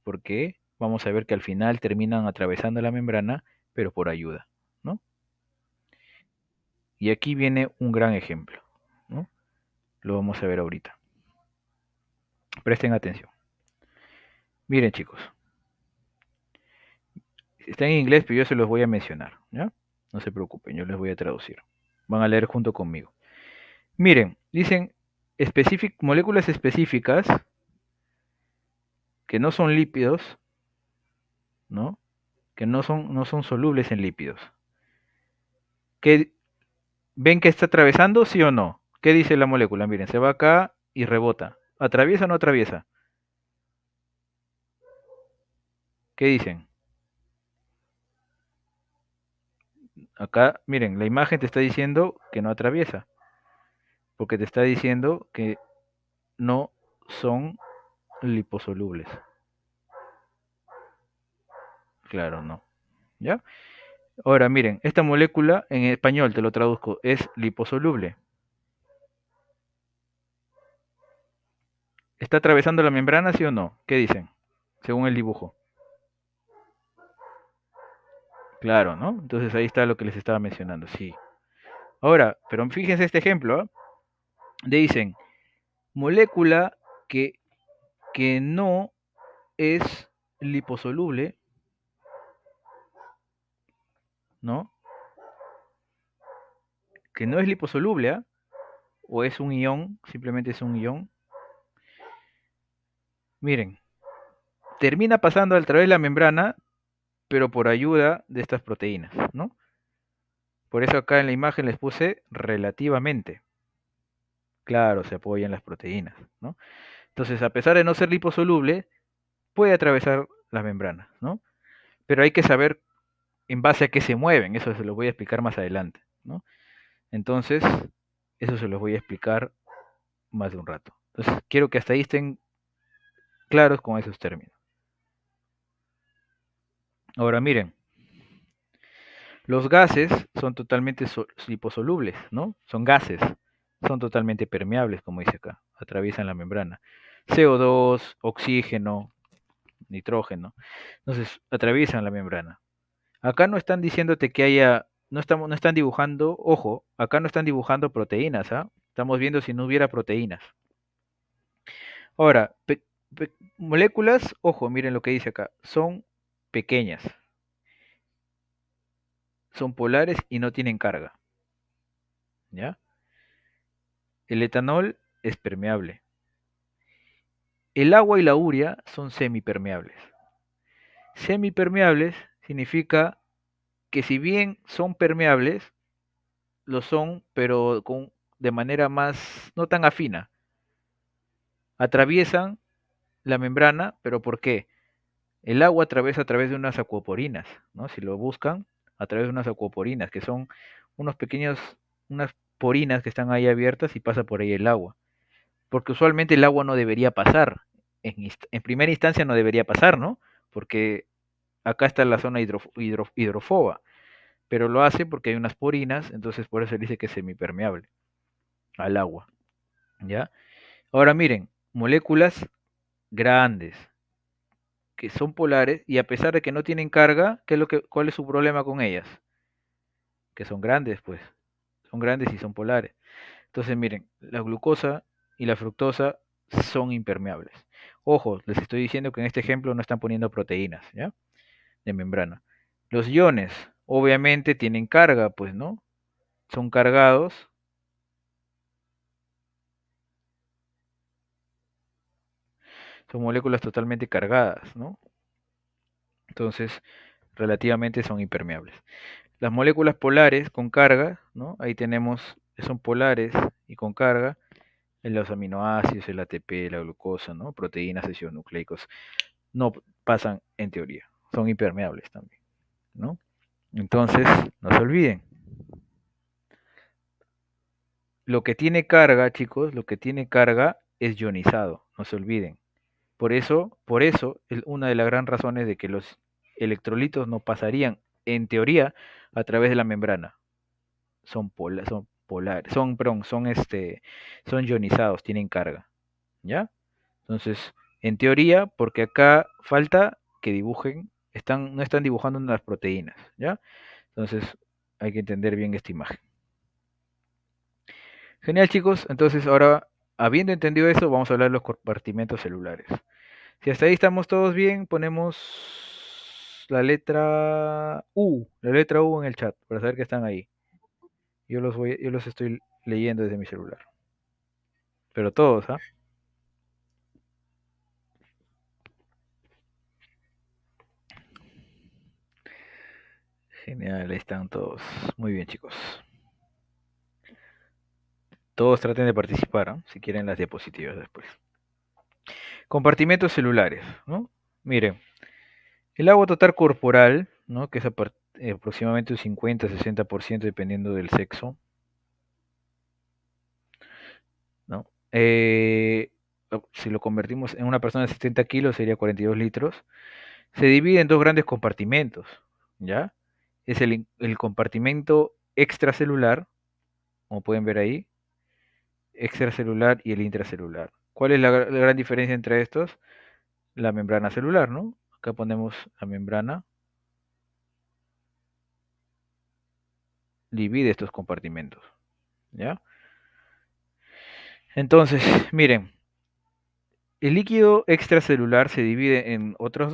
porque vamos a ver que al final terminan atravesando la membrana, pero por ayuda, ¿no? Y aquí viene un gran ejemplo, ¿no? Lo vamos a ver ahorita. Presten atención. Miren, chicos, está en inglés, pero yo se los voy a mencionar, ¿ya? No se preocupen, yo les voy a traducir. Van a leer junto conmigo. Miren, dicen moléculas específicas que no son lípidos, ¿no? Que no son solubles en lípidos. ¿Qué, ven que está atravesando, sí o no? ¿Qué dice la molécula? Miren, se va acá y rebota. ¿Atraviesa o no atraviesa? ¿Qué dicen? Acá, miren, la imagen te está diciendo que no atraviesa, porque te está diciendo que no son liposolubles. Claro, no. ¿Ya? Ahora, miren, esta molécula en español te lo traduzco, es liposoluble. ¿Está atravesando la membrana, sí o no? ¿Qué dicen? Según el dibujo. Claro, ¿no? Entonces ahí está lo que les estaba mencionando, sí. Ahora, pero fíjense este ejemplo, ¿ah? Dicen, molécula que, que no es liposoluble, ¿no? Que no es liposoluble, ¿ah? O es un ion, simplemente es un ion. Miren, termina pasando a través de la membrana, pero por ayuda de estas proteínas, ¿no? Por eso acá en la imagen les puse relativamente. Claro, se apoya en las proteínas, ¿no? Entonces, a pesar de no ser liposoluble, puede atravesar las membranas, ¿no? Pero hay que saber en base a qué se mueven, eso se lo voy a explicar más adelante, ¿no? Entonces, eso se los voy a explicar más de un rato. Entonces, quiero que hasta ahí estén claros con esos términos. Ahora miren, los gases son totalmente liposolubles, ¿no? Son gases, son totalmente permeables, como dice acá, atraviesan la membrana. CO2, oxígeno, nitrógeno. Entonces, atraviesan la membrana. Acá no están diciéndote que haya, no están dibujando, ojo, acá no están dibujando proteínas, ¿ah? Estamos viendo si no hubiera proteínas. Ahora, moléculas, ojo, miren lo que dice acá, son pequeñas, son polares y no tienen carga, ¿ya? El etanol es permeable. El agua y la urea son semipermeables. Semipermeables significa que si bien son permeables, lo son, pero de manera más, no tan afina. Atraviesan la membrana, pero ¿por qué? El agua atraviesa a través de unas acuoporinas, ¿no? Si lo buscan, a través de unas acuoporinas, que son unos pequeños, unas porinas que están ahí abiertas y pasa por ahí el agua. Porque usualmente el agua no debería pasar. En primera instancia no debería pasar, ¿no? Porque acá está la zona hidrofoba, pero lo hace porque hay unas porinas, entonces por eso se dice que es semipermeable al agua, ¿ya? Ahora miren, moléculas grandes, que son polares y a pesar de que no tienen carga, ¿cuál es su problema con ellas? Que son grandes, pues, son grandes y son polares. Entonces, miren, la glucosa y la fructosa son impermeables. Ojo, les estoy diciendo que en este ejemplo no están poniendo proteínas, ¿ya? De membrana. Los iones, obviamente, tienen carga, pues, ¿no? Son cargados, son moléculas totalmente cargadas, ¿no? Entonces, relativamente son impermeables. Las moléculas polares con carga, ¿no? Ahí tenemos, son polares y con carga, en los aminoácidos, el ATP, la glucosa, ¿no? Proteínas, ácidos nucleicos, no pasan en teoría, son impermeables también, ¿no? Entonces, no se olviden, lo que tiene carga, chicos, lo que tiene carga es ionizado, no se olviden. Por eso, una de las gran razones de que los electrolitos no pasarían, en teoría, a través de la membrana. Son polares, perdón, son ionizados, tienen carga, ¿ya? Entonces, en teoría, porque acá falta que dibujen, no están dibujando las proteínas, ¿ya? Entonces, hay que entender bien esta imagen. Genial, chicos. Entonces, ahora, habiendo entendido eso, vamos a hablar de los compartimentos celulares. Si hasta ahí estamos todos bien, ponemos la letra U en el chat, para saber que están ahí. Yo los estoy leyendo desde mi celular. Pero todos, ¿ah? Genial, ahí están todos. Muy bien, chicos. Todos traten de participar, ¿ah? Si quieren las diapositivas después. Compartimentos celulares, ¿no? Miren, el agua total corporal, ¿no? Que aproximadamente un 50-60% dependiendo del sexo, ¿no? Si lo convertimos en una persona de 70 kilos sería 42 litros. Se divide en dos grandes compartimentos, ¿ya? Es el compartimento extracelular, como pueden ver ahí, extracelular y el intracelular. ¿Cuál es la gran diferencia entre estos? La membrana celular, ¿no? Acá ponemos la membrana, divide estos compartimentos, ¿ya? Entonces, miren, el líquido extracelular se divide en otros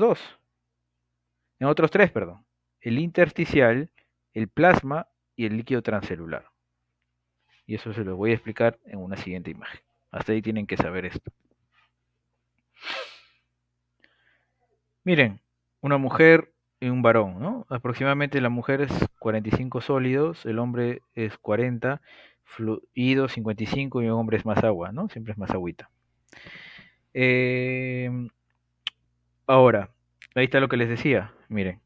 tres, perdón. El intersticial, el plasma y el líquido transcelular. Y eso se lo voy a explicar en una siguiente imagen. Hasta ahí tienen que saber esto. Miren, una mujer y un varón, ¿no? Aproximadamente la mujer es 45 sólidos, el hombre es 40 fluidos, 55 y un hombre es más agua, ¿no? Siempre es más agüita. Eh, ahora, ahí está lo que les decía, miren.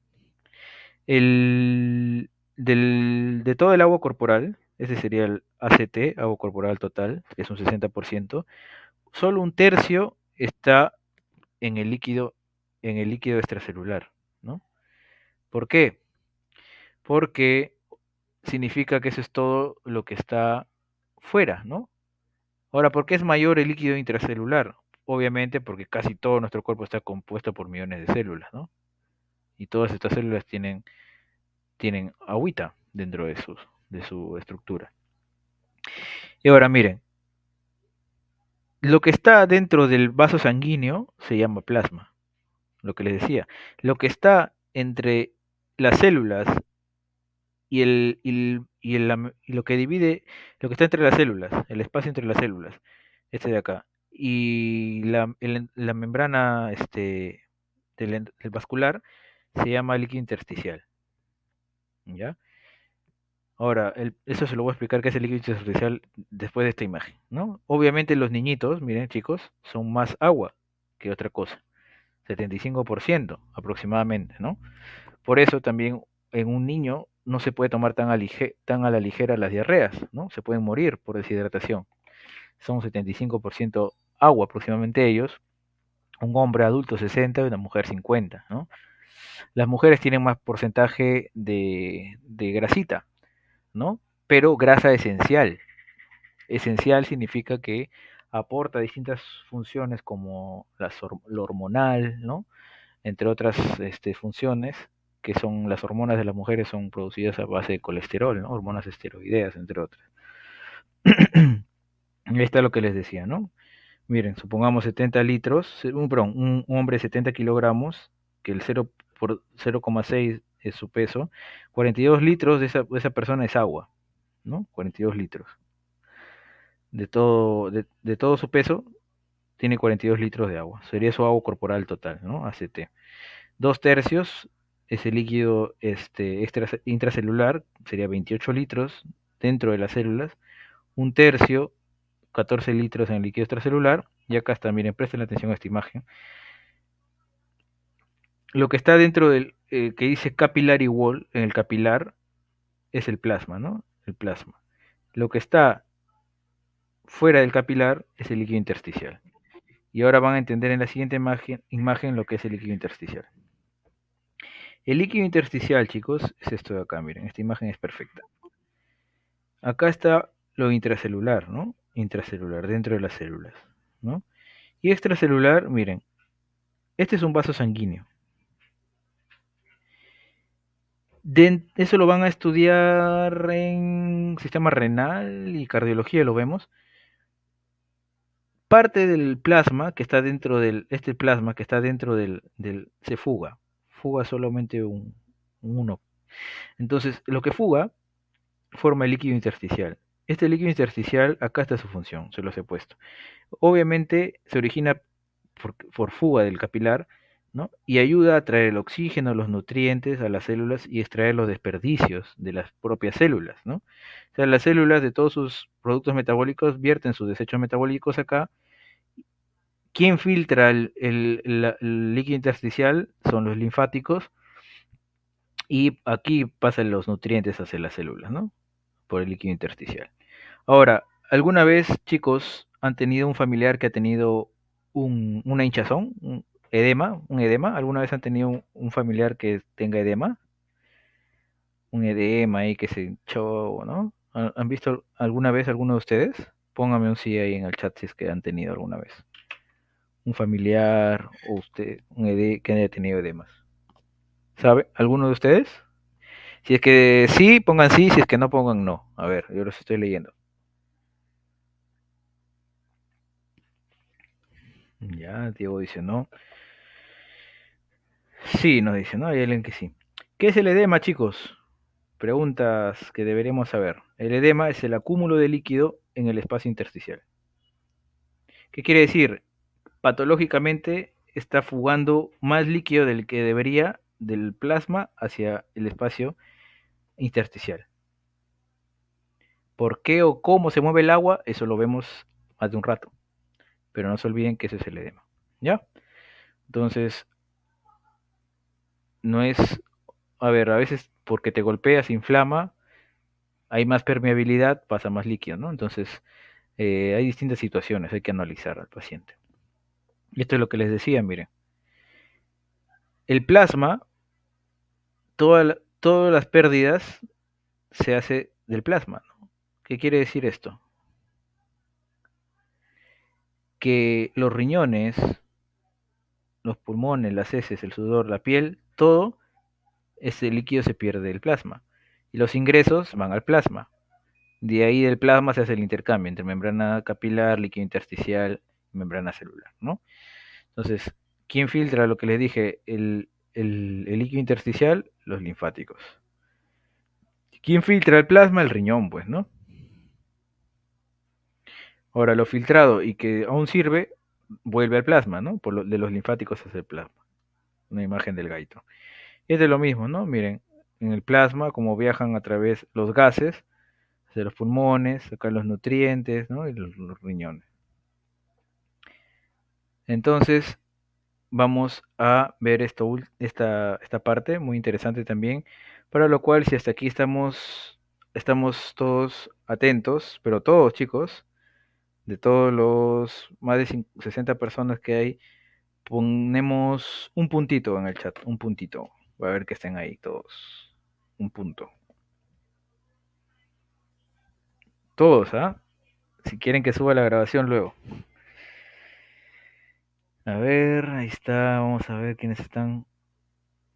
De todo el agua corporal, ese sería el ACT, agua corporal total, que es un 60%, solo un tercio está en en el líquido extracelular, ¿no? ¿Por qué? Porque significa que eso es todo lo que está fuera, ¿no? Ahora, ¿por qué es mayor el líquido intracelular? Obviamente porque casi todo nuestro cuerpo está compuesto por millones de células, ¿no? Y todas estas células tienen agüita dentro de su estructura. Y ahora miren, lo que está dentro del vaso sanguíneo se llama plasma, lo que les decía. Lo que está entre las células y lo que divide, lo que está entre las células, el espacio entre las células, este de acá, y la membrana del vascular se llama líquido intersticial, ¿ya? Ahora, eso se lo voy a explicar qué es el líquido intersticial después de esta imagen, ¿no? Obviamente los niñitos, miren chicos, son más agua que otra cosa, 75% aproximadamente, ¿no? Por eso también en un niño no se puede tomar tan a la ligera las diarreas, ¿no? Se pueden morir por deshidratación. Son 75% agua aproximadamente ellos, un hombre adulto 60 y una mujer 50, ¿no? Las mujeres tienen más porcentaje de grasita, ¿no? Pero grasa esencial. Esencial significa que aporta distintas funciones como lo hormonal, ¿no? Entre otras funciones, que son las hormonas de las mujeres son producidas a base de colesterol, ¿no? Hormonas esteroideas, entre otras. Ahí está lo que les decía, ¿no? Miren, supongamos 70 litros, un hombre de 70 kilogramos, que el 0 por 0,6 es su peso, 42 litros de esa persona es agua, ¿no? 42 litros. De todo su peso, tiene 42 litros de agua. Sería su agua corporal total, ¿no? ACT. Dos tercios es el líquido intracelular, sería 28 litros dentro de las células. Un tercio, 14 litros en el líquido extracelular. Y acá está, miren, presten atención a esta imagen. Lo que está dentro del que dice capillary wall, en el capilar, es el plasma, ¿no? El plasma. Lo que está fuera del capilar es el líquido intersticial. Y ahora van a entender en la siguiente imagen lo que es el líquido intersticial. El líquido intersticial, chicos, es esto de acá, miren, esta imagen es perfecta. Acá está lo intracelular, ¿no? Intracelular, dentro de las células, ¿no? Y extracelular, miren, este es un vaso sanguíneo. Eso lo van a estudiar en sistema renal y cardiología, lo vemos. Parte del plasma que está dentro este plasma que está dentro se fuga solamente un 1. Entonces, lo que fuga forma el líquido intersticial. Este líquido intersticial, acá está su función, se los he puesto. Obviamente se origina por fuga del capilar, ¿no? Y ayuda a traer el oxígeno, los nutrientes a las células y extraer los desperdicios de las propias células, ¿no? O sea, las células de todos sus productos metabólicos vierten sus desechos metabólicos acá. ¿Quién filtra el líquido intersticial? Son los linfáticos y aquí pasan los nutrientes hacia las células, ¿no? Por el líquido intersticial. Ahora, ¿alguna vez, chicos, han tenido un familiar que ha tenido una hinchazón, un edema, un edema? ¿Alguna vez han tenido un familiar que tenga edema? Un edema ahí que se hinchó, ¿no? ¿Han visto alguna vez alguno de ustedes? Póngame un sí ahí en el chat si es que han tenido alguna vez. Un familiar o usted, que haya tenido edemas. ¿Sabe? ¿Alguno de ustedes? Si es que sí, pongan sí, si es que no, pongan no. A ver, yo los estoy leyendo. Ya, Diego dice no. Sí, nos dice, ¿no? Hay alguien que sí. ¿Qué es el edema, chicos? Preguntas que deberemos saber. El edema es el acúmulo de líquido en el espacio intersticial. ¿Qué quiere decir? Patológicamente está fugando más líquido del que debería del plasma hacia el espacio intersticial. ¿Por qué o cómo se mueve el agua? Eso lo vemos más de un rato. Pero no se olviden que ese es el edema. ¿Ya? Entonces, no es, a ver, a veces porque te golpeas, inflama, hay más permeabilidad, pasa más líquido, ¿no? Entonces, hay distintas situaciones, hay que analizar al paciente. Y esto es lo que les decía, miren. El plasma, todas las pérdidas se hace del plasma, ¿no? ¿Qué quiere decir esto? Que los riñones, los pulmones, las heces, el sudor, la piel, todo ese líquido se pierde del plasma. Y los ingresos van al plasma. De ahí del plasma se hace el intercambio entre membrana capilar, líquido intersticial y membrana celular, ¿no? Entonces, ¿quién filtra lo que les dije? El líquido intersticial, los linfáticos. ¿Quién filtra el plasma? El riñón, pues, ¿no? Ahora, lo filtrado y que aún sirve, vuelve al plasma, ¿no? De los linfáticos hacia el plasma. Una imagen del gaito. Y es de lo mismo, ¿no? Miren, en el plasma, como viajan a través los gases, hacia los pulmones, sacar los nutrientes, ¿no? Y los riñones. Entonces, vamos a ver esta parte muy interesante también, para lo cual si hasta aquí estamos todos atentos, pero todos chicos, de todos los más de 60 personas que hay, ponemos un puntito en el chat, un puntito, va a ver que estén ahí todos, un punto. Todos, ¿ah? Si quieren que suba la grabación luego. A ver, ahí está, vamos a ver quiénes están.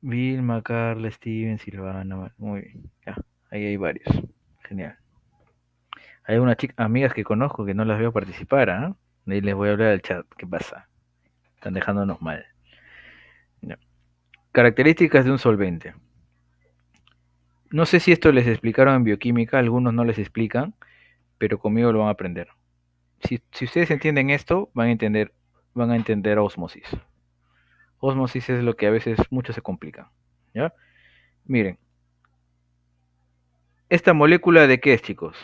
Vilma, Carla, Steven, Silvana, muy bien. Ya, ahí hay varios. Genial. Hay unas amigas que conozco que no las veo participar, ¿ah? Ahí les voy a hablar al chat. ¿Qué pasa? Están dejándonos mal. Ya. Características de un solvente. No sé si esto les explicaron en bioquímica, algunos no les explican, pero conmigo lo van a aprender. Si ustedes entienden esto, van a entender ósmosis. Ósmosis es lo que a veces muchos se complican. ¿Ya? Miren, ¿esta molécula de qué es, chicos?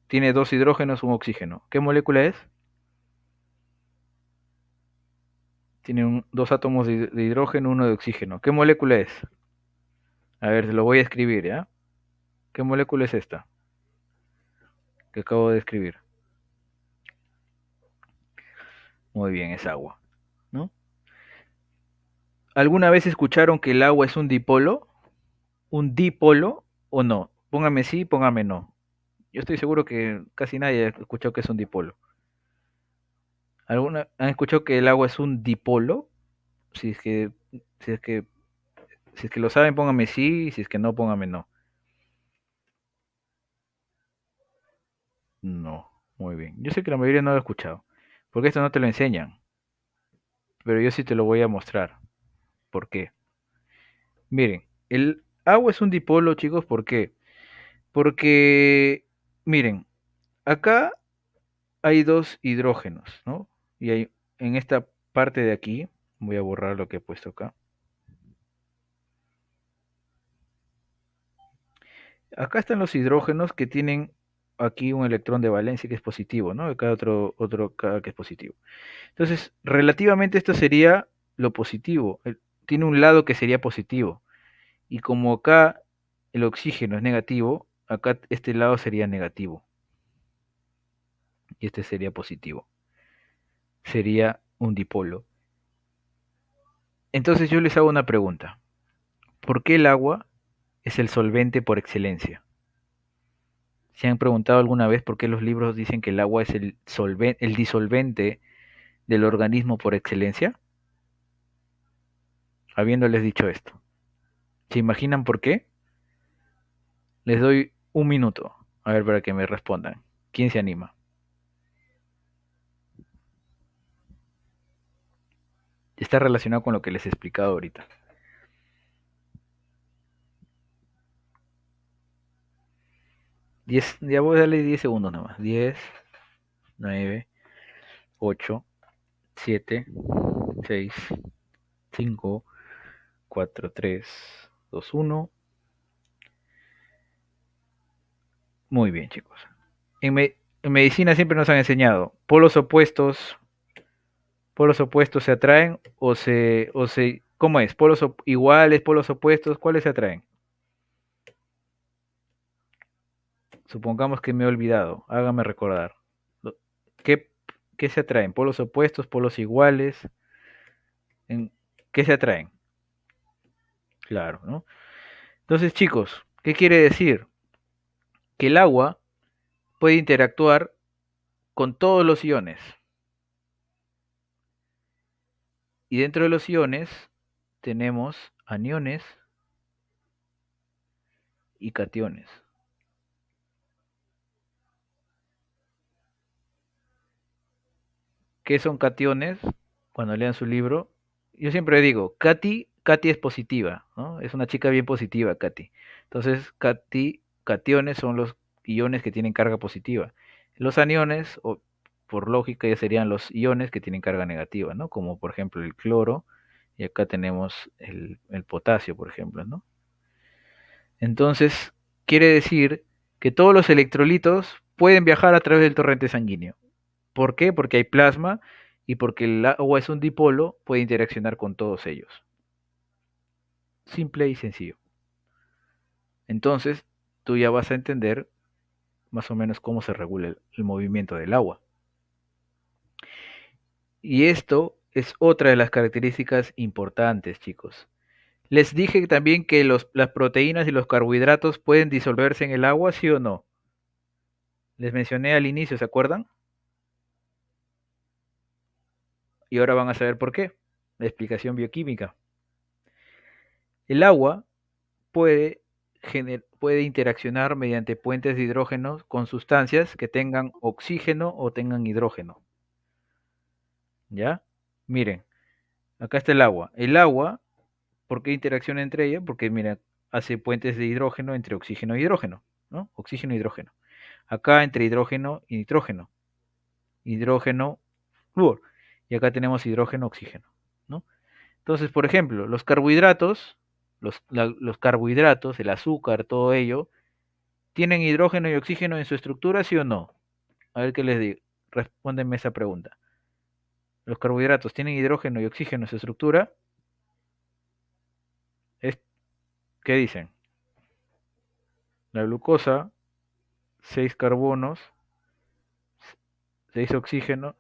Tiene dos hidrógenos, un oxígeno. ¿Qué molécula es? Tiene dos átomos de hidrógeno, uno de oxígeno. ¿Qué molécula es? A ver, se lo voy a escribir, ¿ya? ¿Qué molécula es esta que acabo de escribir? Muy bien, es agua, ¿no? ¿Alguna vez escucharon que el agua es un dipolo? ¿Un dipolo o no? Póngame sí, póngame no. Yo estoy seguro que casi nadie ha escuchado que es un dipolo. ¿Alguna han escuchado que el agua es un dipolo? Si es que, si es que, si es que lo saben, póngame sí, si es que no, póngame no. No, muy bien. Yo sé que la mayoría no lo ha escuchado, porque esto no te lo enseñan, pero yo sí te lo voy a mostrar. ¿Por qué? Miren, el agua es un dipolo, chicos, ¿por qué? Porque, miren, acá hay dos hidrógenos, ¿no? Y hay en esta parte de aquí, voy a borrar lo que he puesto acá. Acá están los hidrógenos que tienen aquí un electrón de valencia que es positivo, ¿no? Acá otro que es positivo. Entonces, relativamente esto sería lo positivo. Tiene un lado que sería positivo. Y como acá el oxígeno es negativo, acá este lado sería negativo y este sería positivo. Sería un dipolo. Entonces yo les hago una pregunta. ¿Por qué el agua es el solvente por excelencia? ¿Se han preguntado alguna vez por qué los libros dicen que el agua es el disolvente del organismo por excelencia? Habiéndoles dicho esto. ¿Se imaginan por qué? Les doy un minuto, a ver, para que me respondan. ¿Quién se anima? Está relacionado con lo que les he explicado ahorita. 10, ya voy a darle 10 segundos nomás. 10, 9, 8, 7, 6, 5, 4, 3, 2, 1. Muy bien, chicos. En medicina siempre nos han enseñado, polos opuestos se atraen ¿cómo es? Iguales, polos opuestos, ¿cuáles se atraen? Supongamos que me he olvidado, hágame recordar. Lo- ¿Qué, qué se atraen? ¿Polos opuestos, polos iguales? ¿En qué se atraen? Claro, ¿no? Entonces, chicos, ¿qué quiere decir? Que el agua puede interactuar con todos los iones. Y dentro de los iones tenemos aniones y cationes. ¿Qué son cationes? Cuando lean su libro, yo siempre digo, Katy es positiva, ¿no? Es una chica bien positiva, Katy. Entonces, cationes son los iones que tienen carga positiva. Los aniones, o por lógica, ya serían los iones que tienen carga negativa, ¿no? Como por ejemplo el cloro, y acá tenemos el potasio, por ejemplo, ¿no? Entonces, quiere decir que todos los electrolitos pueden viajar a través del torrente sanguíneo. ¿Por qué? Porque hay plasma y porque el agua es un dipolo, puede interaccionar con todos ellos. Simple y sencillo. Entonces, tú ya vas a entender más o menos cómo se regula el movimiento del agua. Y esto es otra de las características importantes, chicos. Les dije también que las proteínas y los carbohidratos pueden disolverse en el agua, ¿sí o no? Les mencioné al inicio, ¿se acuerdan? Y ahora van a saber por qué. La explicación bioquímica. El agua puede, puede interaccionar mediante puentes de hidrógeno con sustancias que tengan oxígeno o tengan hidrógeno. ¿Ya? Miren, acá está el agua. El agua, ¿por qué interacciona entre ellas? Porque, mira, hace puentes de hidrógeno entre oxígeno e hidrógeno, ¿no? Oxígeno e hidrógeno. Acá entre hidrógeno y nitrógeno. Hidrógeno, flúor. Y acá tenemos hidrógeno, oxígeno, ¿no? Entonces, por ejemplo, los carbohidratos, los carbohidratos, el azúcar, todo ello, ¿tienen hidrógeno y oxígeno en su estructura, sí o no? A ver qué les digo. Respóndenme esa pregunta. ¿Los carbohidratos tienen hidrógeno y oxígeno en su estructura? Es- ¿Qué dicen? La glucosa, 6 carbonos, 6 oxígenos,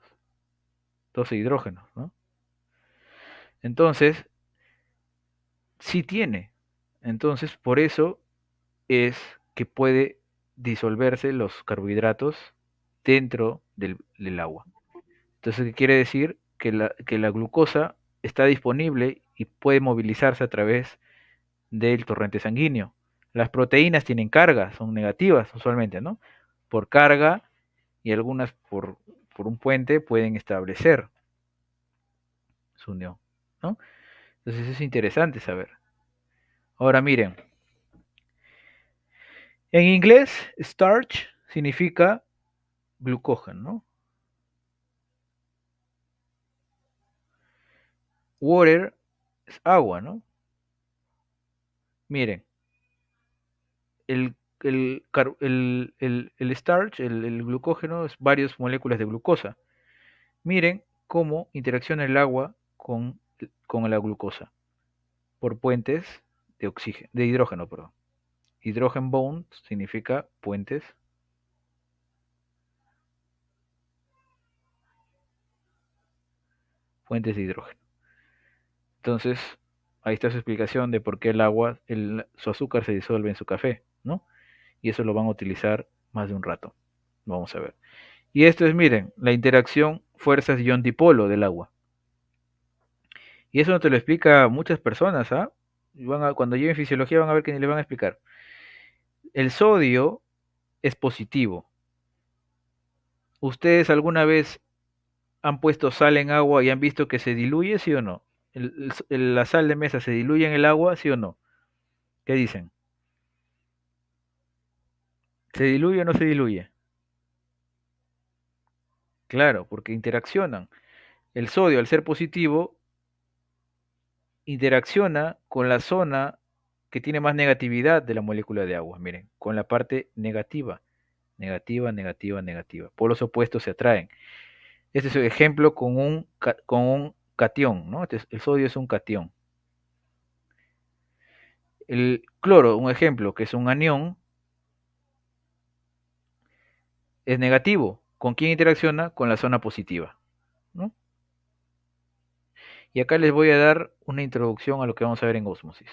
12 hidrógenos, ¿no? Entonces, sí tiene. Entonces, por eso es que puede disolverse los carbohidratos dentro del agua. Entonces, ¿qué quiere decir? Que la glucosa está disponible y puede movilizarse a través del torrente sanguíneo. Las proteínas tienen carga, son negativas usualmente, ¿no? Por carga y algunas por un puente pueden establecer su unión, ¿no? Entonces es interesante saber. Ahora miren, en inglés starch significa glucógeno, ¿no? Water es agua, ¿no? Miren, el starch, el glucógeno, es varias moléculas de glucosa. Miren cómo interacciona el agua con la glucosa por puentes de hidrógeno, perdón. Hydrogen bond significa fuentes de hidrógeno. Entonces, ahí está su explicación de por qué el agua, su azúcar se disuelve en su café, ¿no? Y eso lo van a utilizar más de un rato. Vamos a ver. Y esto es, miren, la interacción fuerzas-ion dipolo del agua. Y eso no te lo explica muchas personas, ¿ah? Cuando lleven fisiología van a ver que ni le van a explicar. El sodio es positivo. ¿Ustedes alguna vez han puesto sal en agua y han visto que se diluye, sí o no? La sal de mesa se diluye en el agua, sí o no? ¿Qué dicen? ¿Se diluye o no se diluye? Claro, porque interaccionan. El sodio, al ser positivo, interacciona con la zona que tiene más negatividad de la molécula de agua. Miren, con la parte negativa. Negativa, negativa, negativa. Polos opuestos se atraen. Este es el ejemplo con un catión, ¿no? El sodio es un catión. El cloro, un ejemplo, que es un anión, es negativo. ¿Con quién interacciona? Con la zona positiva, ¿no? Y acá les voy a dar una introducción a lo que vamos a ver en ósmosis.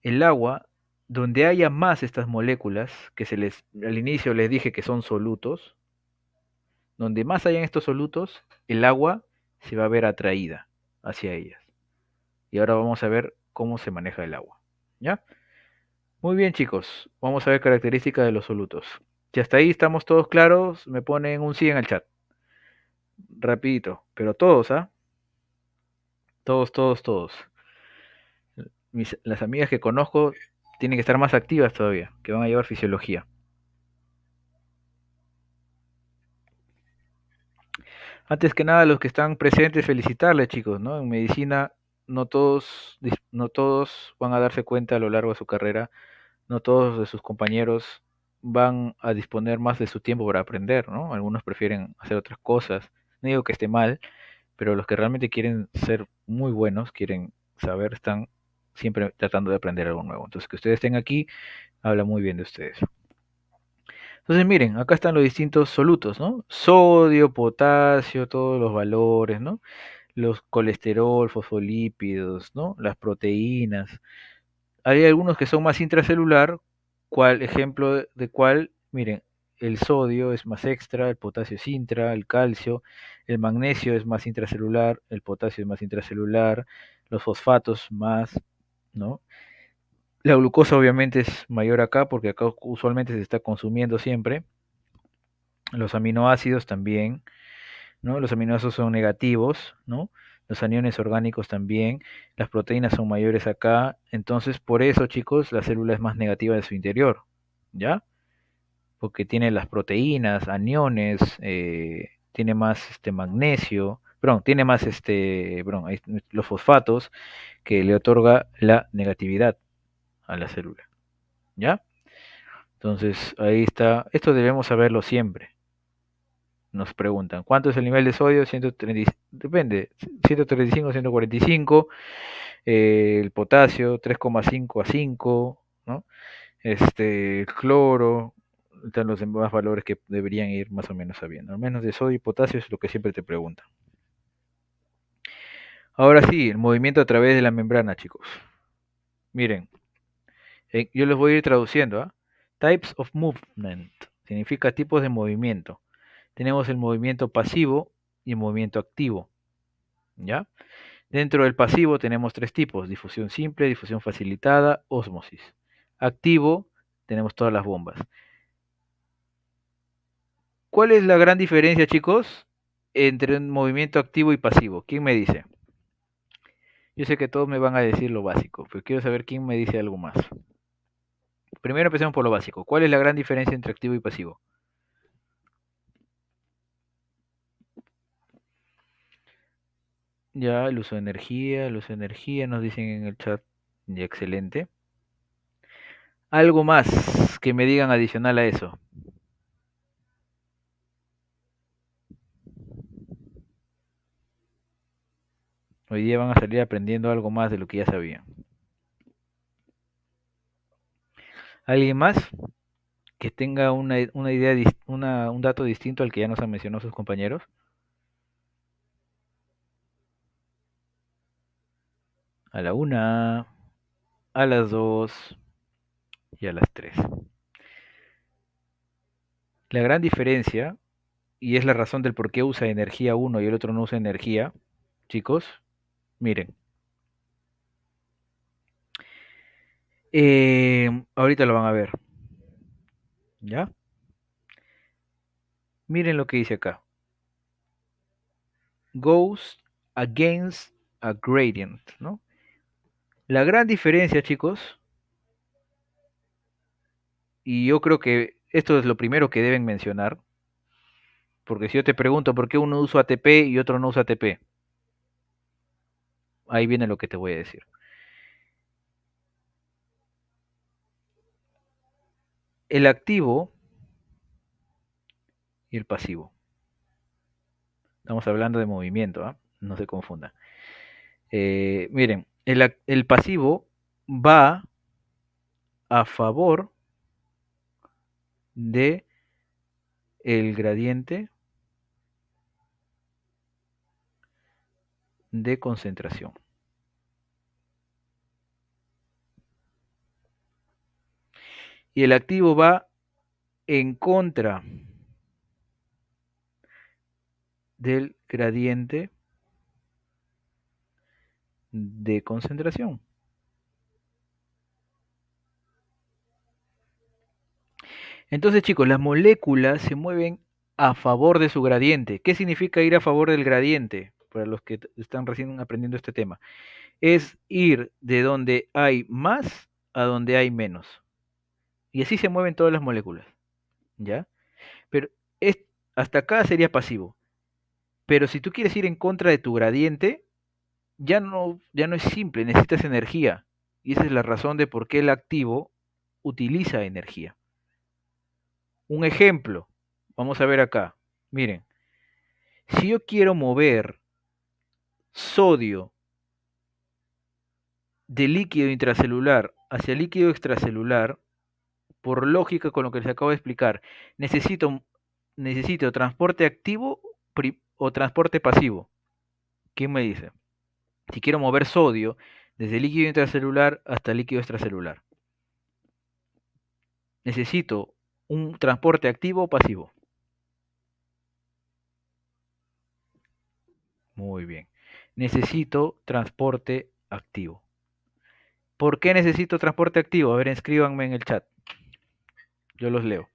El agua, donde haya más estas moléculas, al inicio les dije que son solutos, donde más hayan estos solutos, el agua se va a ver atraída hacia ellas. Y ahora vamos a ver cómo se maneja el agua. ¿Ya? Muy bien, chicos. Vamos a ver características de los solutos. Si hasta ahí estamos todos claros, me ponen un sí en el chat. Rapidito. Pero todos, ¿ah? Todos, todos, todos. Las amigas que conozco tienen que estar más activas todavía, que van a llevar fisiología. Antes que nada, los que están presentes, felicitarles, chicos, ¿no? En medicina no todos van a darse cuenta a lo largo de su carrera, no todos de sus compañeros van a disponer más de su tiempo para aprender, ¿no? Algunos prefieren hacer otras cosas. No digo que esté mal, pero los que realmente quieren ser muy buenos, quieren saber, están siempre tratando de aprender algo nuevo. Entonces, que ustedes estén aquí, habla muy bien de ustedes. Entonces, miren, acá están los distintos solutos, ¿no? Sodio, potasio, todos los valores, ¿no? Los colesterol, fosfolípidos, ¿no? Las proteínas. Hay algunos que son más intracelular, cuál ejemplo de cuál, miren, el sodio es más extra, el potasio es intra, el calcio, el magnesio es más intracelular, el potasio es más intracelular, los fosfatos más, ¿no? La glucosa obviamente es mayor acá porque acá usualmente se está consumiendo siempre. Los aminoácidos también, ¿no? Los aminoácidos son negativos, ¿no? Los aniones orgánicos también, las proteínas son mayores acá, entonces por eso, chicos, la célula es más negativa de su interior, ¿ya? Porque tiene las proteínas, aniones, tiene más magnesio, perdón, tiene más los fosfatos que le otorga la negatividad a la célula, ¿ya? Entonces ahí está, esto debemos saberlo siempre. Nos preguntan, ¿cuánto es el nivel de sodio? 130, depende, 135 a 145, el potasio 3,5 a 5, ¿no? El cloro, están los demás valores que deberían ir más o menos sabiendo. Al menos de sodio y potasio es lo que siempre te preguntan. Ahora sí, el movimiento a través de la membrana, chicos. Miren, yo les voy a ir traduciendo, ¿ah? Types of movement significa tipos de movimiento. Tenemos el movimiento pasivo y el movimiento activo, ¿ya? Dentro del pasivo tenemos tres tipos: difusión simple, difusión facilitada, ósmosis. Activo, tenemos todas las bombas. ¿Cuál es la gran diferencia, chicos, entre un movimiento activo y pasivo? ¿Quién me dice? Yo sé que todos me van a decir lo básico, pero quiero saber quién me dice algo más. Primero empecemos por lo básico. ¿Cuál es la gran diferencia entre activo y pasivo? Ya, el uso de energía, nos dicen en el chat. Ya, excelente. Algo más que me digan adicional a eso. Hoy día van a salir aprendiendo algo más de lo que ya sabían. ¿Alguien más que tenga una idea, un dato distinto al que ya nos han mencionado sus compañeros? A la una, a las dos y a las tres. La gran diferencia, y es la razón del por qué usa energía uno y el otro no usa energía, chicos, miren, ahorita lo van a ver, ¿ya? Miren lo que dice acá. Goes against a gradient, ¿no? La gran diferencia, chicos, y yo creo que esto es lo primero que deben mencionar, porque si yo te pregunto por qué uno usa ATP y otro no usa ATP, ahí viene lo que te voy a decir. El activo y el pasivo. Estamos hablando de movimiento, ¿ah? No se confunda. Miren, el pasivo va a favor de el gradiente de concentración. Y el activo va en contra del gradiente de concentración. Entonces, chicos, las moléculas se mueven a favor de su gradiente. ¿Qué significa ir a favor del gradiente? Para los que están recién aprendiendo este tema. Es ir de donde hay más a donde hay menos. Y así se mueven todas las moléculas, ¿ya? Pero es, hasta acá sería pasivo. Pero si tú quieres ir en contra de tu gradiente, ya no es simple, necesitas energía. Y esa es la razón de por qué el activo utiliza energía. Un ejemplo, vamos a ver acá. Miren, si yo quiero mover sodio de líquido intracelular hacia líquido extracelular, por lógica con lo que les acabo de explicar, necesito transporte activo o transporte pasivo. ¿Quién me dice? Si quiero mover sodio desde líquido intracelular hasta líquido extracelular, necesito un transporte activo o pasivo. Muy bien. Necesito transporte activo. ¿Por qué necesito transporte activo? A ver, escríbanme en el chat. Yo los leo.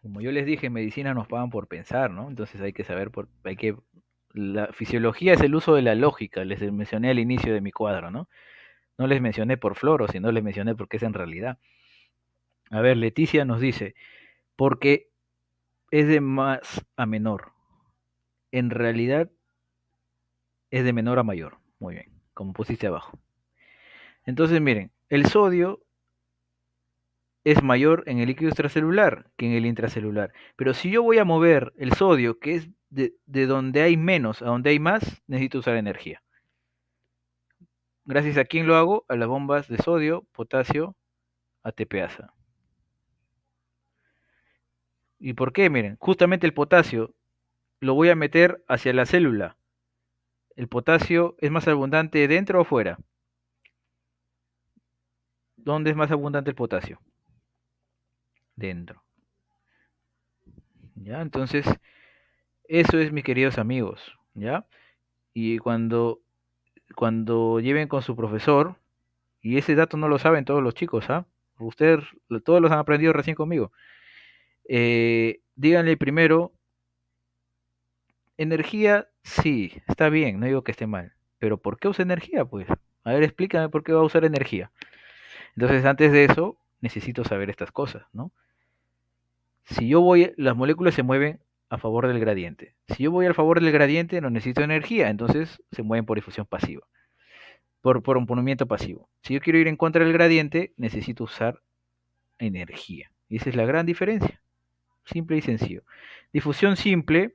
Como yo les dije, en medicina nos pagan por pensar, ¿no? Entonces hay que saber, la fisiología es el uso de la lógica, les mencioné al inicio de mi cuadro, ¿no? No les mencioné por floro, sino les mencioné porque es en realidad. A ver, Leticia nos dice, porque es de más a menor. En realidad es de menor a mayor. Muy bien, como pusiste abajo. Entonces, miren, el sodio es mayor en el líquido extracelular que en el intracelular. Pero si yo voy a mover el sodio, que es de donde hay menos a donde hay más, necesito usar energía. Gracias a quién lo hago, a las bombas de sodio, potasio, ATPasa. ¿Y por qué? Miren, justamente el potasio lo voy a meter hacia la célula. ¿El potasio es más abundante dentro o fuera? ¿Dónde es más abundante el potasio? Dentro. ¿Ya? Entonces, eso es, mis queridos amigos, ¿ya? Y cuando lleven con su profesor, y ese dato no lo saben todos los chicos, ¿ah? Ustedes todos los han aprendido recién conmigo. Díganle primero, energía, sí, está bien, no digo que esté mal, pero ¿por qué usa energía? Pues, a ver, explícame por qué va a usar energía. Entonces, antes de eso, necesito saber estas cosas, ¿no? Si yo voy, las moléculas se mueven a favor del gradiente. Si yo voy a favor del gradiente, no necesito energía, entonces se mueven por difusión pasiva, por un movimiento pasivo. Si yo quiero ir en contra del gradiente, necesito usar energía. Y esa es la gran diferencia, simple y sencillo. Difusión simple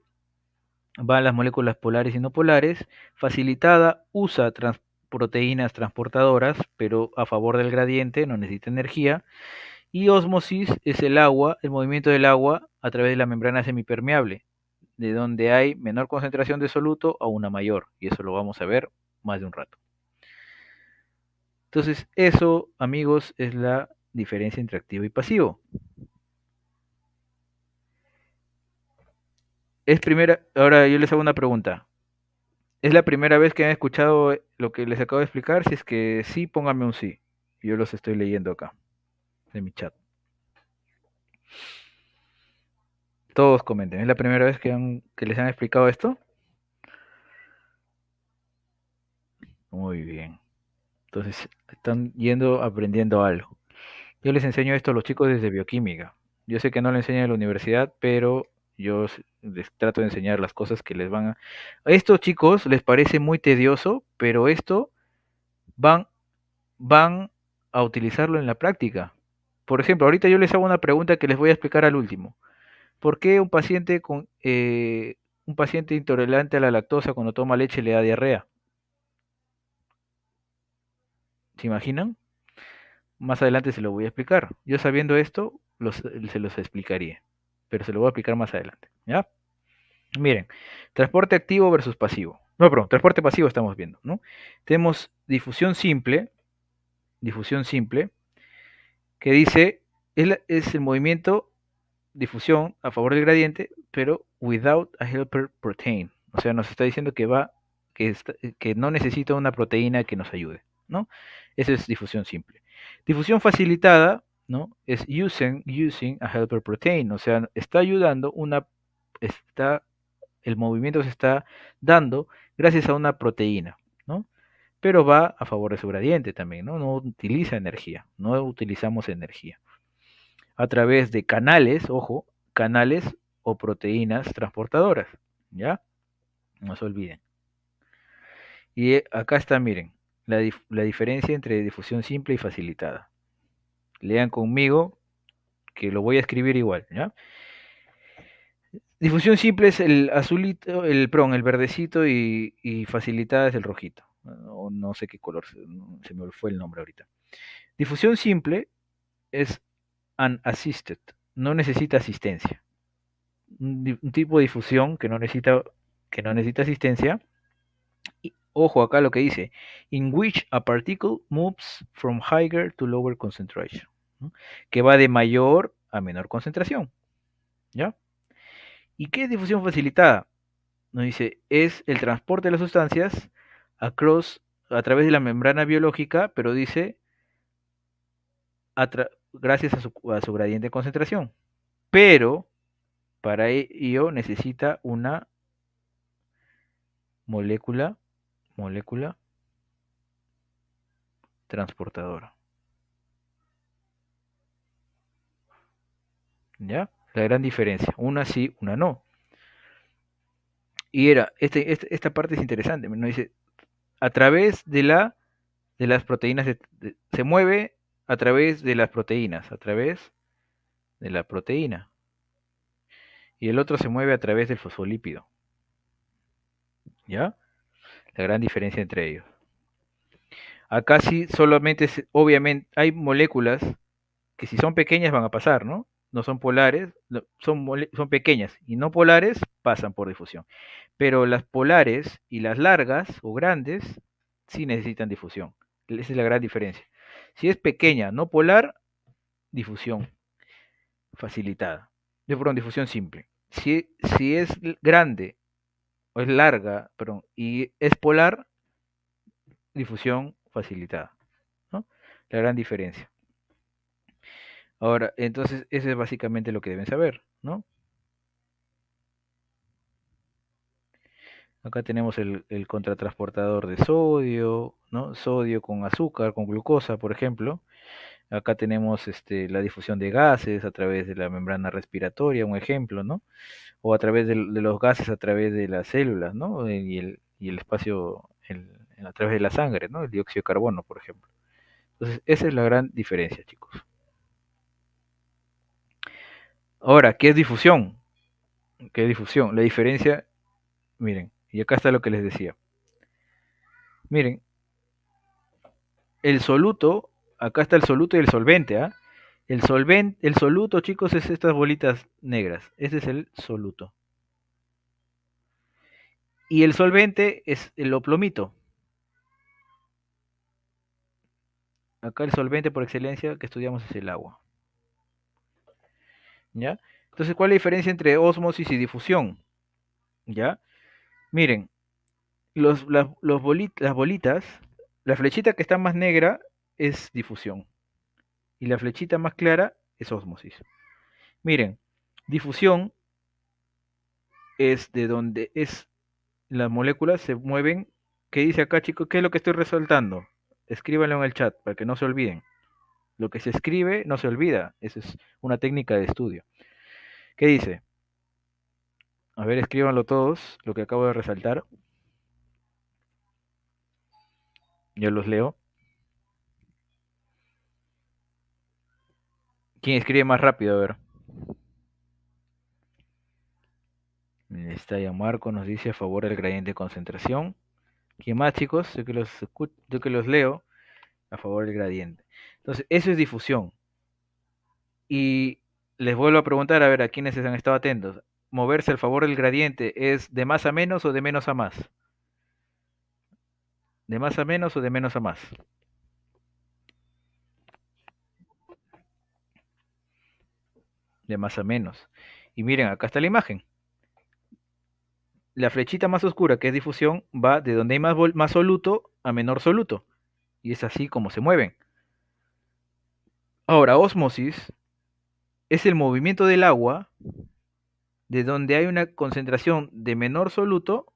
van las moléculas polares y no polares. Facilitada usa proteínas transportadoras, pero a favor del gradiente, no necesita energía. Y ósmosis es el agua, el movimiento del agua a través de la membrana semipermeable, de donde hay menor concentración de soluto a una mayor. Y eso lo vamos a ver más de un rato. Entonces, eso, amigos, es la diferencia entre activo y pasivo. Es primera, ahora yo les hago una pregunta. ¿Es la primera vez que han escuchado lo que les acabo de explicar? Si es que sí, pónganme un sí. Yo los estoy leyendo acá, en mi chat. Todos comenten. ¿Es la primera vez que les han explicado esto? Muy bien. Entonces, están yendo aprendiendo algo. Yo les enseño esto a los chicos desde bioquímica. Yo sé que no lo enseñan en la universidad, pero yo les trato de enseñar las cosas que les van a... A estos chicos les parece muy tedioso, pero esto van, van a utilizarlo en la práctica. Por ejemplo, ahorita yo les hago una pregunta que les voy a explicar al último. ¿Por qué un paciente intolerante a la lactosa cuando toma leche le da diarrea? ¿Se imaginan? Más adelante se lo voy a explicar. Yo sabiendo esto, se los explicaría, pero se lo voy a explicar más adelante. ¿Ya? Miren, transporte activo versus pasivo. No, perdón, transporte pasivo estamos viendo, ¿no? Tenemos difusión simple, que dice, es el movimiento difusión a favor del gradiente, pero without a helper protein. O sea, nos está diciendo que no necesita una proteína que nos ayude, ¿no? Eso es difusión simple. Difusión facilitada, ¿no? Es using a helper protein, o sea, está ayudando el movimiento se está dando gracias a una proteína, ¿no? Pero va a favor de su gradiente también, ¿no? No utiliza energía, no utilizamos energía a través de canales, ojo, canales o proteínas transportadoras, ¿ya? No se olviden. Y acá está, miren, la diferencia entre difusión simple y facilitada. Lean conmigo, que lo voy a escribir igual, ¿ya? Difusión simple es el azulito, el verdecito y facilitada es el rojito. O no sé qué color, se me fue el nombre ahorita. Difusión simple es unassisted, no necesita asistencia. Un tipo de difusión que no necesita asistencia. Y, ojo acá lo que dice, in which a particle moves from higher to lower concentration, ¿no? Que va de mayor a menor concentración, ¿ya? ¿Y qué es difusión facilitada? Nos dice, es el transporte de las sustancias a través de la membrana biológica, pero dice gracias a su gradiente de concentración. Pero para ello necesita una molécula, molécula transportadora. ¿Ya? La gran diferencia. Una sí, una no. Y esta parte es interesante. Nos dice, a través de las proteínas, se mueve a través de las proteínas, a través de la proteína. Y el otro se mueve a través del fosfolípido. ¿Ya? La gran diferencia entre ellos. Acá sí solamente, obviamente, hay moléculas que si son pequeñas van a pasar, ¿no? No son polares, son pequeñas y no polares pasan por difusión. Pero las polares y las largas o grandes sí necesitan difusión. Esa es la gran diferencia. Si es pequeña, no polar, difusión facilitada. Perdón, difusión simple. Si es grande o es larga, perdón, y es polar, difusión facilitada, ¿no? La gran diferencia. Ahora, entonces, eso es básicamente lo que deben saber, ¿no? Acá tenemos el contratransportador de sodio, ¿no? Sodio con azúcar, con glucosa, por ejemplo. Acá tenemos la difusión de gases a través de la membrana respiratoria, un ejemplo, ¿no? O a través de los gases a través de las células, ¿no? Y el espacio a través de la sangre, ¿no? El dióxido de carbono, por ejemplo. Entonces, esa es la gran diferencia, chicos. Ahora, ¿qué es difusión? ¿Qué es difusión? La diferencia Miren, y acá está lo que les decía. Miren, el soluto, acá está el soluto y el solvente, ¿ah? El soluto, chicos, es estas bolitas negras. Ese es el soluto. Y el solvente es el oplomito. Acá el solvente por excelencia que estudiamos es el agua. ¿Ya? Entonces, ¿cuál es la diferencia entre ósmosis y difusión? ¿Ya? Miren, las bolitas, la flechita que está más negra es difusión y la flechita más clara es ósmosis. Miren, difusión es de donde es las moléculas se mueven. ¿Qué dice acá, chicos? ¿Qué es lo que estoy resaltando? Escríbanlo en el chat para que no se olviden. Lo que se escribe no se olvida. Esa es una técnica de estudio. ¿Qué dice? A ver, escríbanlo todos, lo que acabo de resaltar. Yo los leo. ¿Quién escribe más rápido? A ver. Está ya Marco, nos dice a favor del gradiente de concentración. ¿Quién más, chicos? Yo que los leo a favor del gradiente. Entonces, eso es difusión. Y les vuelvo a preguntar, a ver, a quienes han estado atentos. ¿Moverse al favor del gradiente es de más a menos o de menos a más? ¿De más a menos o de menos a más? De más a menos. Y miren, acá está la imagen. La flechita más oscura, que es difusión, va de donde hay más soluto a menor soluto. Y es así como se mueven. Ahora, ósmosis es el movimiento del agua de donde hay una concentración de menor soluto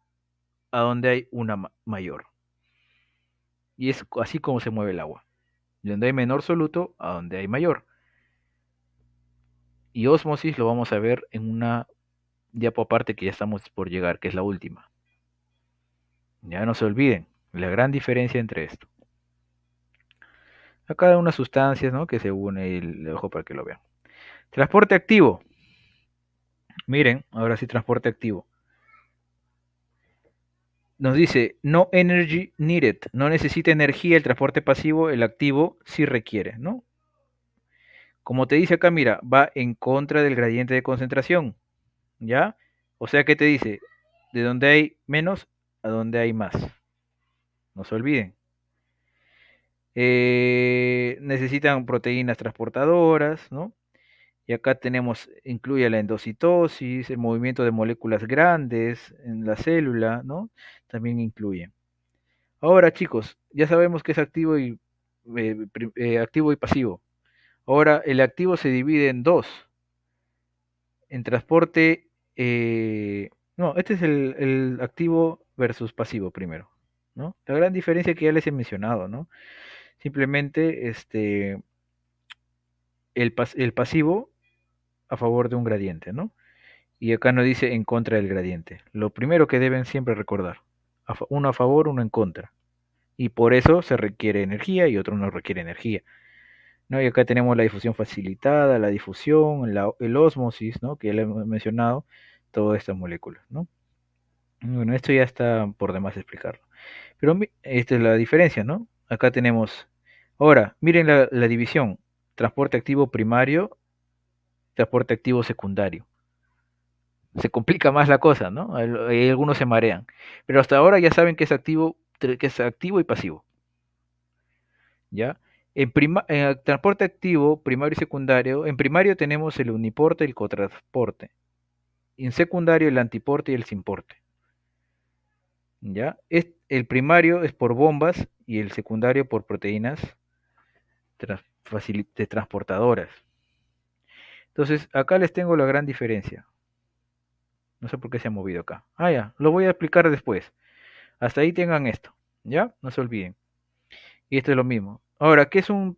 a donde hay una mayor. Y es así como se mueve el agua. De donde hay menor soluto a donde hay mayor. Y ósmosis lo vamos a ver en una diapo aparte que ya estamos por llegar, que es la última. Ya no se olviden la gran diferencia entre esto. Acá hay unas sustancias, ¿no?, que se une y le dejo para que lo vean. Transporte activo. Miren, ahora sí, transporte activo. Nos dice, no energy needed. No necesita energía el transporte pasivo, el activo sí requiere, ¿no? Como te dice acá, mira, va en contra del gradiente de concentración, ¿ya? O sea, ¿qué te dice? De donde hay menos a donde hay más. No se olviden. Necesitan proteínas transportadoras, ¿no? Y acá tenemos, incluye la endocitosis, el movimiento de moléculas grandes en la célula, ¿no? También incluye. Ahora, chicos, ya sabemos que es activo y pasivo. Ahora, el activo se divide en dos. En transporte, no, este es el activo versus pasivo primero, ¿no? La gran diferencia que ya les he mencionado, ¿no? Simplemente, el pasivo a favor de un gradiente, ¿no? Y acá nos dice en contra del gradiente. Lo primero que deben siempre recordar, uno a favor, uno en contra. Y por eso se requiere energía y otro no requiere energía, ¿no? Y acá tenemos la difusión facilitada, la difusión, el ósmosis, ¿no?, que ya le hemos mencionado, todas estas moléculas, ¿no? Bueno, esto ya está por demás explicarlo. Pero esta es la diferencia, ¿no? Acá tenemos, ahora, miren la división, transporte activo primario, transporte activo secundario. Se complica más la cosa, ¿no? Algunos se marean. Pero hasta ahora ya saben que es activo y pasivo, ¿ya? En el transporte activo, primario y secundario, en primario tenemos el uniporte y el cotransporte. Y en secundario el antiporte y el simporte, ¿ya? El primario es por bombas y el secundario por proteínas transportadoras. Entonces, acá les tengo la gran diferencia. No sé por qué se ha movido acá. Ah, ya, lo voy a explicar después. Hasta ahí tengan esto, ¿ya? No se olviden. Y esto es lo mismo. Ahora, qué es un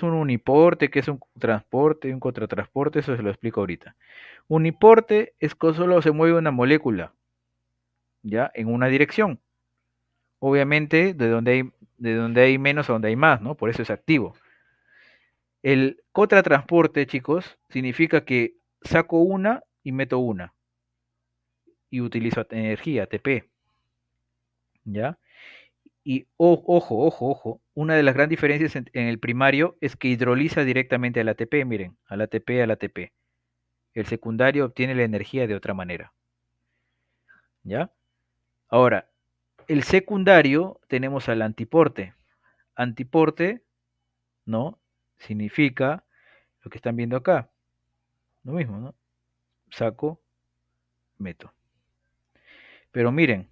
uniporte? ¿Qué es un transporte? ¿Un contratransporte? Eso se lo explico ahorita. Uniporte es que solo se mueve una molécula, ¿ya? En una dirección. Obviamente, de donde hay menos a donde hay más, ¿no? Por eso es activo. El contratransporte, chicos, significa que saco una y meto una. y utilizo energía, ATP, ¿ya? Y ojo, una de las grandes diferencias en el primario es que hidroliza directamente al ATP, miren, al ATP. El secundario obtiene la energía de otra manera, ¿ya? Ahora, el secundario tenemos al antiporte. Antiporte, ¿no? Significa lo que están viendo acá, lo mismo, ¿no? Saco, meto. Pero miren,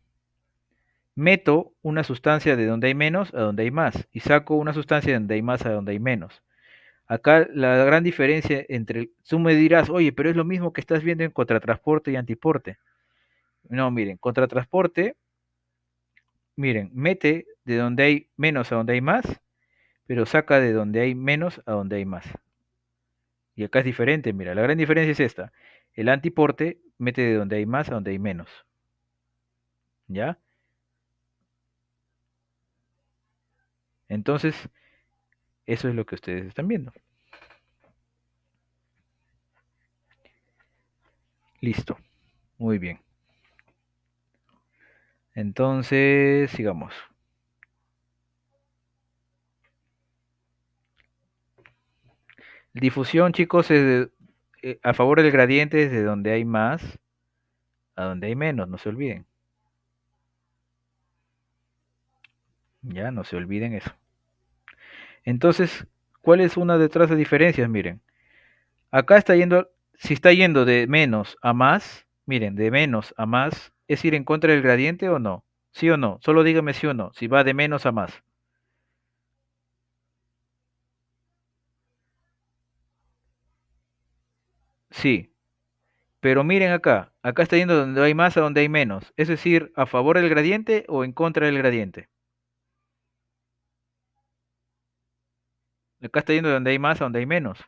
meto una sustancia de donde hay menos a donde hay más y saco una sustancia de donde hay más a donde hay menos. Acá la gran diferencia entre, tú me dirás, oye, pero es lo mismo que estás viendo en contratransporte y antiporte. No, miren, contratransporte, miren, mete de donde hay menos a donde hay más, pero saca de donde hay menos a donde hay más. Y acá es diferente, mira, la gran diferencia es esta. El antiporte mete de donde hay más a donde hay menos. ¿Ya? Entonces, eso es lo que ustedes están viendo. Listo. Muy bien. Entonces, sigamos. Difusión, chicos, a favor del gradiente es de donde hay más a donde hay menos, no se olviden. Ya, no se olviden eso. Entonces, ¿cuál es una de las diferencias? Miren, acá está yendo, si está yendo de menos a más, miren, de menos a más, ¿es ir en contra del gradiente o no? ¿Sí o no? Solo dígame sí o no, si va de menos a más. Sí, pero miren acá, acá está yendo donde hay más a donde hay menos. ¿Es decir, a favor del gradiente o en contra del gradiente? Acá está yendo de donde hay más a donde hay menos.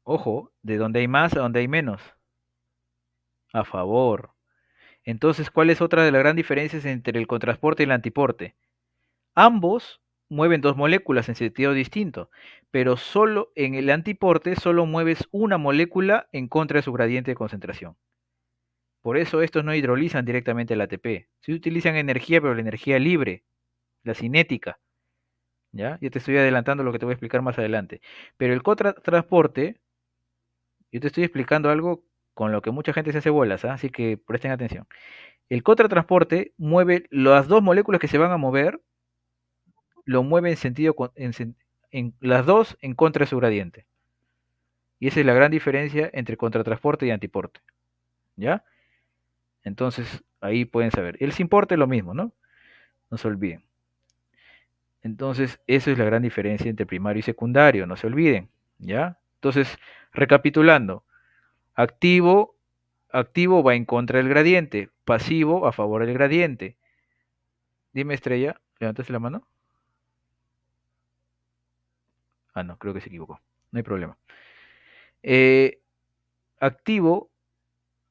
Ojo, de donde hay más a donde hay menos. A favor. Entonces, ¿cuál es otra de las grandes diferencias entre el contrasporte y el antiporte? Ambos mueven dos moléculas en sentido distinto, pero solo en el antiporte solo mueves una molécula en contra de su gradiente de concentración. Por eso estos no hidrolizan directamente el ATP. Sí utilizan energía, pero la energía libre, la cinética. ¿Ya? Yo te estoy adelantando lo que te voy a explicar más adelante. Pero el cotransporte, yo te estoy explicando algo con lo que mucha gente se hace bolas, ¿ah? Así que presten atención. El cotransporte mueve las dos moléculas que se van a mover, lo mueve en sentido en las dos en contra de su gradiente. Y esa es la gran diferencia entre contratransporte y antiporte. ¿Ya? Entonces, ahí pueden saber. El simporte es lo mismo, ¿no? No se olviden. Entonces, eso es la gran diferencia entre primario y secundario, no se olviden. ¿Ya? Entonces, recapitulando, activo, activo va en contra del gradiente, pasivo a favor del gradiente. Dime, Estrella, ¿levantaste la mano? Ah, no, creo que se equivocó. No hay problema. Eh, activo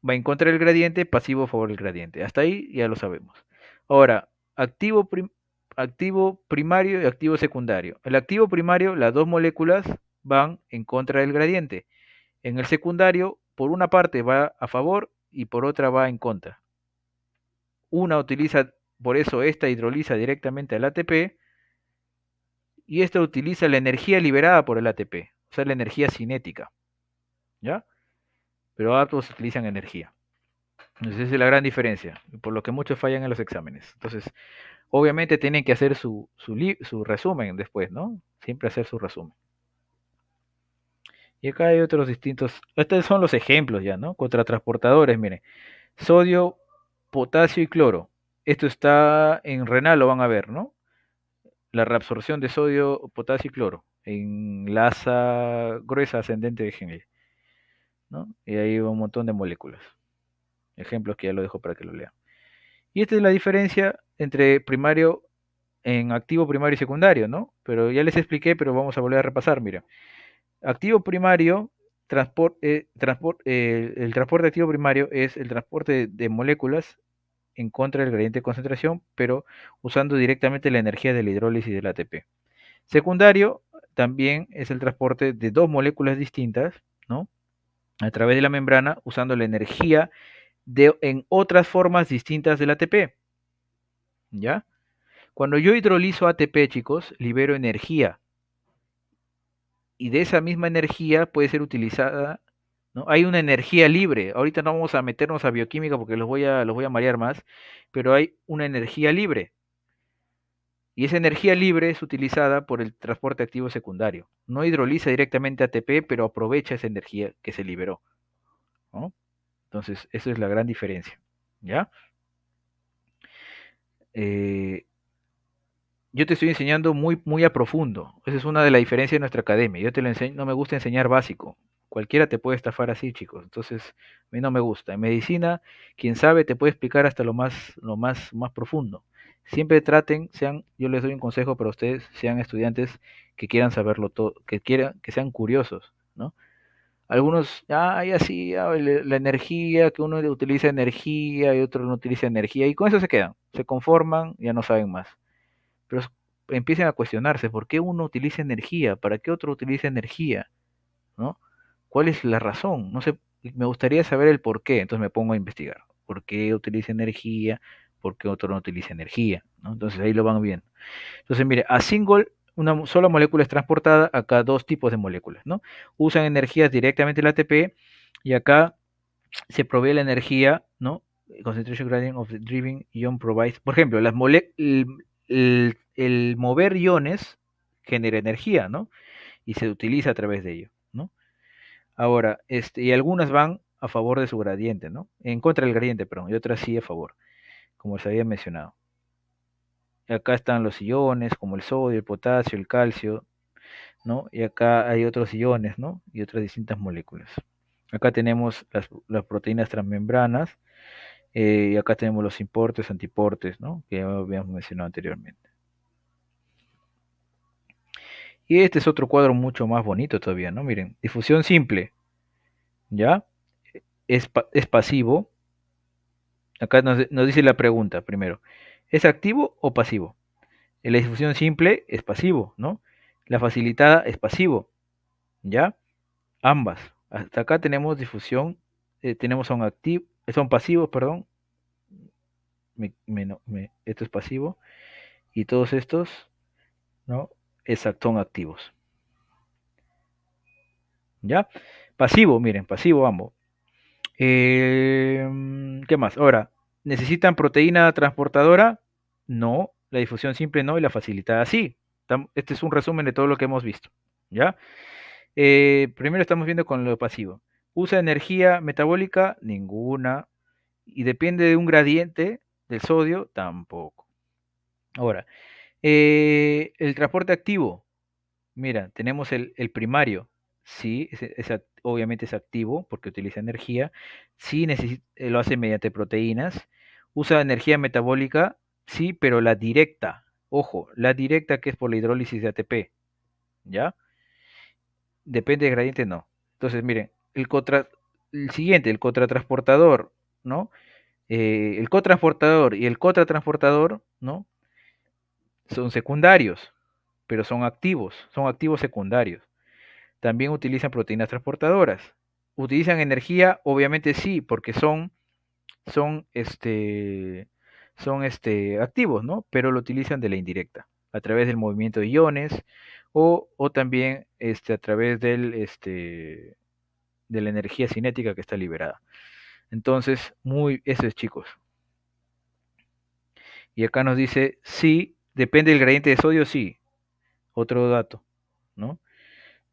va en contra del gradiente, pasivo a favor del gradiente. Hasta ahí ya lo sabemos. Ahora, activo primario y activo secundario. El activo primario, las dos moléculas van en contra del gradiente. En el secundario, por una parte va a favor y por otra va en contra. Una utiliza, por eso esta hidroliza directamente al ATP y esta utiliza la energía liberada por el ATP, o sea, la energía cinética, ¿ya? Pero ambos utilizan energía. Entonces esa es la gran diferencia, por lo que muchos fallan en los exámenes. Entonces, obviamente tienen que hacer su resumen después, ¿no? Siempre hacer su resumen. Y acá hay otros distintos, estos son los ejemplos ya, ¿no? Contratransportadores, miren. Sodio, potasio y cloro. Esto está en renal, lo van a ver, ¿no? La reabsorción de sodio, potasio y cloro en la asa gruesa ascendente de Henle, ¿no? Y ahí va un montón de moléculas. Ejemplos que ya lo dejo para que lo lean. Y esta es la diferencia entre primario en activo primario y secundario, ¿no? Pero ya les expliqué, pero vamos a volver a repasar, mira. Activo primario, el transporte activo primario es el transporte de moléculas en contra del gradiente de concentración, pero usando directamente la energía de la hidrólisis del ATP. Secundario también es el transporte de dos moléculas distintas, ¿no? a través de la membrana usando la energía en otras formas distintas del ATP, ¿ya? Cuando yo hidrolizo ATP, chicos, libero energía y de esa misma energía puede ser utilizada, ¿no? Hay una energía libre. Ahorita no vamos a meternos a bioquímica porque los voy a marear más, pero hay una energía libre. Y esa energía libre es utilizada por el transporte activo secundario. No hidroliza directamente ATP, pero aprovecha esa energía que se liberó, ¿no? Entonces, esa es la gran diferencia, ¿ya? Eh, yo te estoy enseñando muy, muy a profundo. Esa es una de las diferencias de nuestra academia. Yo te lo enseño, no me gusta enseñar básico. Cualquiera te puede estafar así, chicos. Entonces, a mí no me gusta. En medicina, quien sabe te puede explicar hasta lo más profundo. Siempre traten, yo les doy un consejo para ustedes, sean estudiantes que quieran saberlo todo, que sean curiosos, ¿no? Algunos, así, la energía, que uno utiliza energía y otro no utiliza energía, y con eso se quedan, se conforman, ya no saben más. Pero empiecen a cuestionarse, ¿por qué uno utiliza energía? ¿Para qué otro utiliza energía? ¿No? ¿Cuál es la razón? No sé, me gustaría saber el por qué, entonces me pongo a investigar. ¿Por qué utiliza energía? ¿Por qué otro no utiliza energía? ¿No? Entonces ahí lo van viendo. Entonces, mire, a single, una sola molécula es transportada, acá dos tipos de moléculas, ¿no? Usan energías directamente el ATP y acá se provee la energía, ¿no? Concentration gradient of the driven ion provides. Por ejemplo, el mover iones genera energía, ¿no? Y se utiliza a través de ello, ¿no? Ahora, y algunas van a favor de su gradiente, ¿no? En contra del gradiente, perdón, y otras sí a favor, como les había mencionado. Acá están los iones, como el sodio, el potasio, el calcio, ¿no? Y acá hay otros iones, ¿no? Y otras distintas moléculas. Acá tenemos las proteínas transmembranas, y acá tenemos los importes, antiportes, ¿no? Que ya habíamos mencionado anteriormente. Y este es otro cuadro mucho más bonito todavía, ¿no? Miren, difusión simple, ¿ya? Es pasivo. Acá nos dice la pregunta primero. ¿Es activo o pasivo? La difusión simple es pasivo, ¿no? La facilitada es pasivo, ¿ya? Ambas. Hasta acá tenemos difusión, son pasivos, perdón. Esto es pasivo. Y todos estos, ¿no? Son activos. ¿Ya? Pasivo, miren, pasivo ambos. ¿Qué más? Ahora, ¿necesitan proteína transportadora? No, la difusión simple no y la facilitada sí. Este es un resumen de todo lo que hemos visto. ¿Ya? Primero estamos viendo con lo pasivo. ¿Usa energía metabólica? Ninguna. ¿Y depende de un gradiente del sodio? Tampoco. Ahora, el transporte activo. Mira, tenemos el primario. Sí, obviamente es activo porque utiliza energía. Sí, lo hace mediante proteínas. Usa energía metabólica, sí, pero la directa. Ojo, la directa que es por la hidrólisis de ATP. ¿Ya? Depende del gradiente, no. Entonces, miren, el siguiente, el cotransportador, ¿no? El cotransportador y el cotransportador, ¿no? Son secundarios, pero son activos secundarios. También utilizan proteínas transportadoras. ¿Utilizan energía? Obviamente sí, porque son, este, son activos, ¿no? Pero lo utilizan de la indirecta, a través del movimiento de iones o también a través de la energía cinética que está liberada. Entonces, eso es, chicos. Y acá nos dice, sí, depende del gradiente de sodio, sí. Otro dato, ¿no?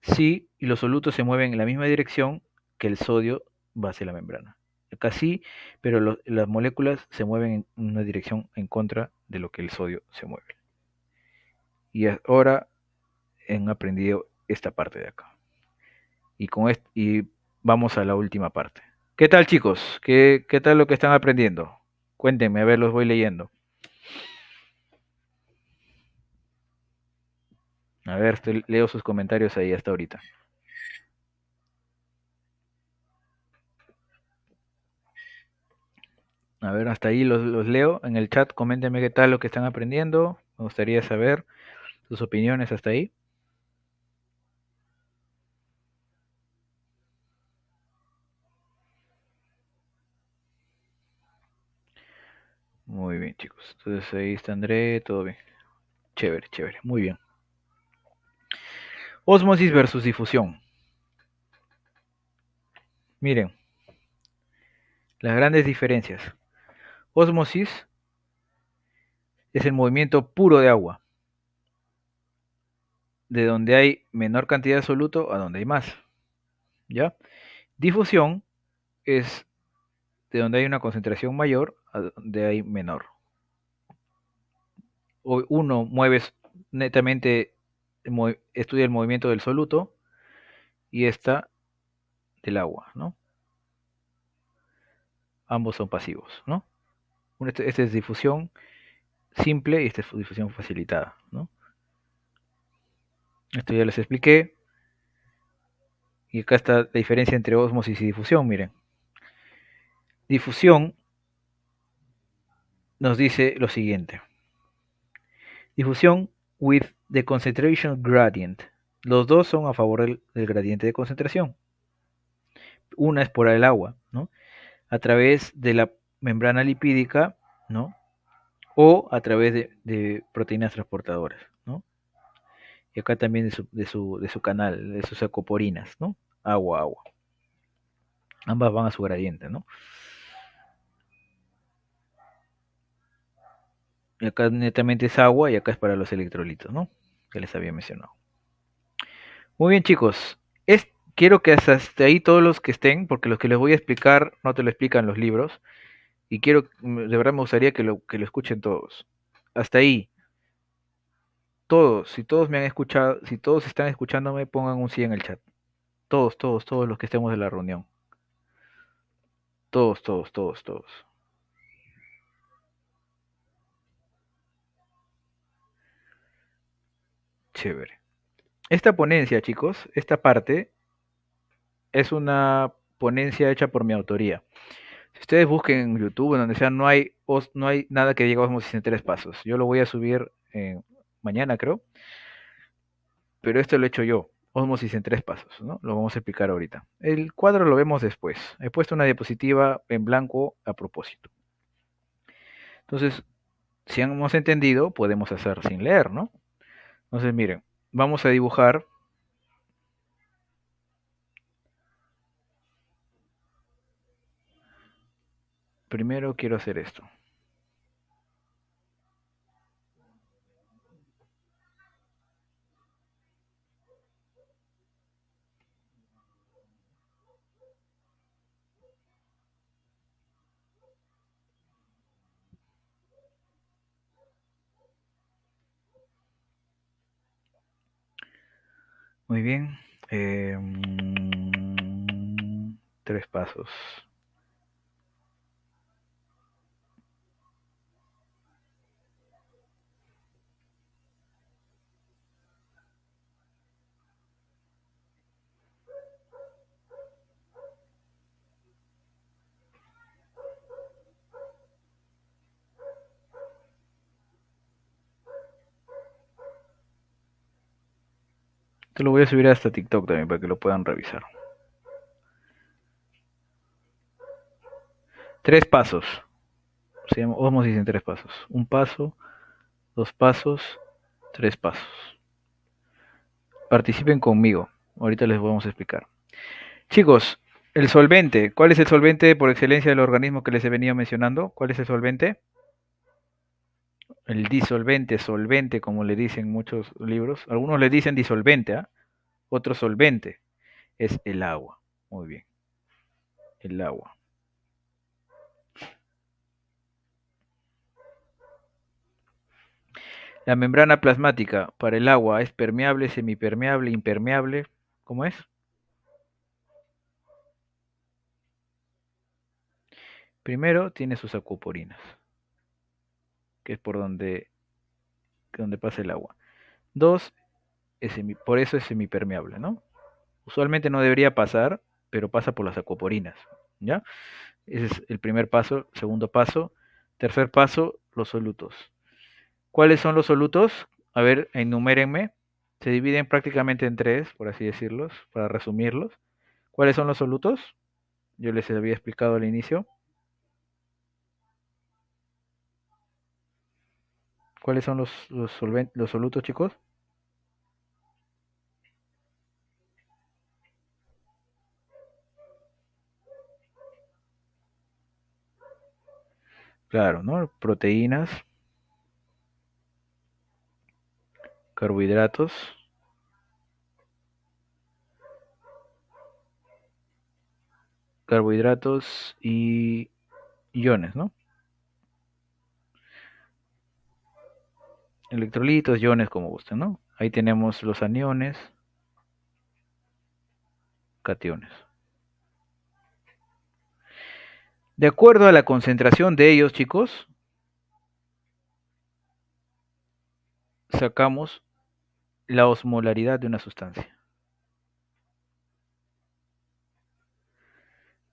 Sí, y los solutos se mueven en la misma dirección que el sodio va hacia la membrana. Acá sí, pero las moléculas se mueven en una dirección en contra de lo que el sodio se mueve. Y ahora han aprendido esta parte de acá. Y vamos a la última parte. ¿Qué tal, chicos? ¿Qué tal lo que están aprendiendo? Cuéntenme, a ver, los voy leyendo. A ver, leo sus comentarios ahí hasta ahorita. A ver, hasta ahí los leo. En el chat, coméntenme qué tal lo que están aprendiendo. Me gustaría saber sus opiniones hasta ahí. Muy bien, chicos. Entonces ahí está André, todo bien. Chévere, chévere. Muy bien. Ósmosis versus difusión. Miren, las grandes diferencias. Ósmosis es el movimiento puro de agua, de donde hay menor cantidad de soluto a donde hay más. ¿Ya? Difusión es de donde hay una concentración mayor a donde hay menor. O uno mueve netamente, estudia el movimiento del soluto y esta del agua, ¿no? Ambos son pasivos, ¿no? Esta es difusión simple y esta es difusión facilitada, ¿no? Esto ya les expliqué. Y acá está la diferencia entre ósmosis y difusión, miren. Difusión nos dice lo siguiente. Difusión with the concentration gradient. Los dos son a favor del gradiente de concentración. Una es por el agua, ¿no? A través de la membrana lipídica, ¿no? O a través de proteínas transportadoras, ¿no? Y acá también de su canal, de sus acoporinas, ¿no? Agua, agua. Ambas van a su gradiente, ¿no? Y acá netamente es agua y acá es para los electrolitos, ¿no? Que les había mencionado. Muy bien, chicos. Quiero que hasta ahí todos los que estén, porque los que les voy a explicar no te lo explican los libros, y de verdad me gustaría que lo escuchen todos. Hasta ahí, todos, si todos me han escuchado, si todos están escuchándome, pongan un sí en el chat. Todos, todos, todos los que estemos en la reunión. Todos, todos, todos, todos. Chévere. Esta ponencia, chicos, esta parte es una ponencia hecha por mi autoría. Si ustedes busquen en YouTube, en donde sea, no hay nada que diga osmosis en 3 pasos. Yo lo voy a subir mañana, creo, pero esto lo he hecho yo. Osmosis en 3 pasos, ¿no? Lo vamos a explicar ahorita. El cuadro lo vemos después. He puesto una diapositiva en blanco a propósito. Entonces, si hemos entendido, podemos hacer sin leer, ¿no? Entonces, miren, vamos a dibujar. Primero quiero hacer esto. Muy bien. 3 pasos. Te lo voy a subir hasta TikTok también para que lo puedan revisar. 3 pasos. Se llama osmosis en 3 pasos. 1 paso, 2 pasos, 3 pasos. Participen conmigo. Ahorita les vamos a explicar. Chicos, el solvente. ¿Cuál es el solvente por excelencia del organismo que les he venido mencionando? ¿Cuál es el solvente? El disolvente, solvente, como le dicen muchos libros. Algunos le dicen disolvente, ¿ah? Otro solvente. Es el agua. Muy bien. El agua. La membrana plasmática para el agua es permeable, semipermeable, impermeable. ¿Cómo es? Primero tiene sus acuporinas, que es por donde pasa el agua. Dos, por eso es semipermeable, ¿no? Usualmente no debería pasar, pero pasa por las acuporinas, ¿ya? Ese es el primer paso. Segundo paso. Tercer paso, los solutos. ¿Cuáles son los solutos? A ver, enumérenme. Se dividen prácticamente en tres, por así decirlos, para resumirlos. ¿Cuáles son los solutos? Yo les había explicado al inicio. ¿Cuáles son los solutos, chicos? Claro, ¿no? Proteínas, carbohidratos, carbohidratos y iones, ¿no? Electrolitos, iones, como gusten, ¿no? Ahí tenemos los aniones, cationes. De acuerdo a la concentración de ellos, chicos, sacamos la osmolaridad de una sustancia,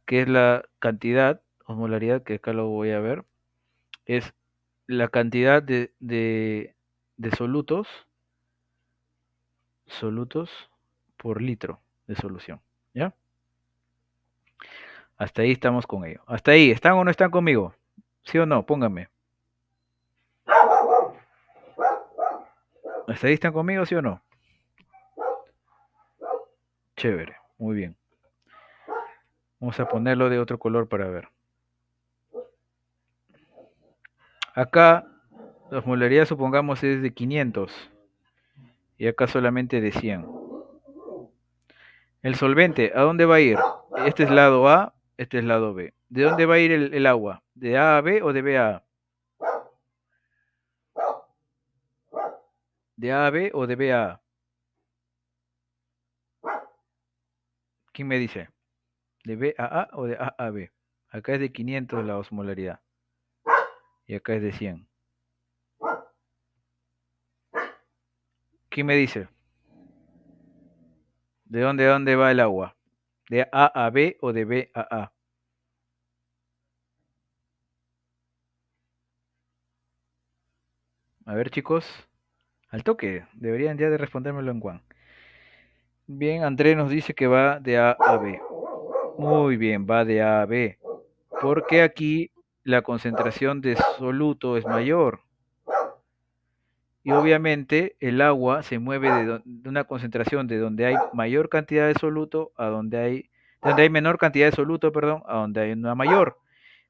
que es la cantidad, osmolaridad, que acá lo voy a ver, es la cantidad de solutos por litro de solución, ¿ya? Hasta ahí estamos con ello. Hasta ahí, ¿están o no están conmigo? ¿Sí o no? Pónganme. ¿Hasta ahí están conmigo, sí o no? Chévere, muy bien. Vamos a ponerlo de otro color para ver. Acá, la osmolaridad supongamos es de 500 y acá solamente de 100. El solvente, ¿a dónde va a ir? Este es lado A, este es lado B. ¿De dónde va a ir el agua? ¿De A a B o de B a A? ¿De A a B o de B a A? ¿Quién me dice? ¿De B a A o de A a B? Acá es de 500 la osmolaridad y acá es de 100. ¿Quién me dice? ¿De dónde a dónde va el agua? ¿De A a B o de B a A? A ver, chicos, al toque, deberían ya de respondérmelo en Juan. Bien, André nos dice que va de A a B. Muy bien, va de A a B. Porque aquí la concentración de soluto es mayor. Y obviamente el agua se mueve de una concentración de donde hay mayor cantidad de soluto a donde hay menor cantidad de soluto, perdón, a donde hay una mayor.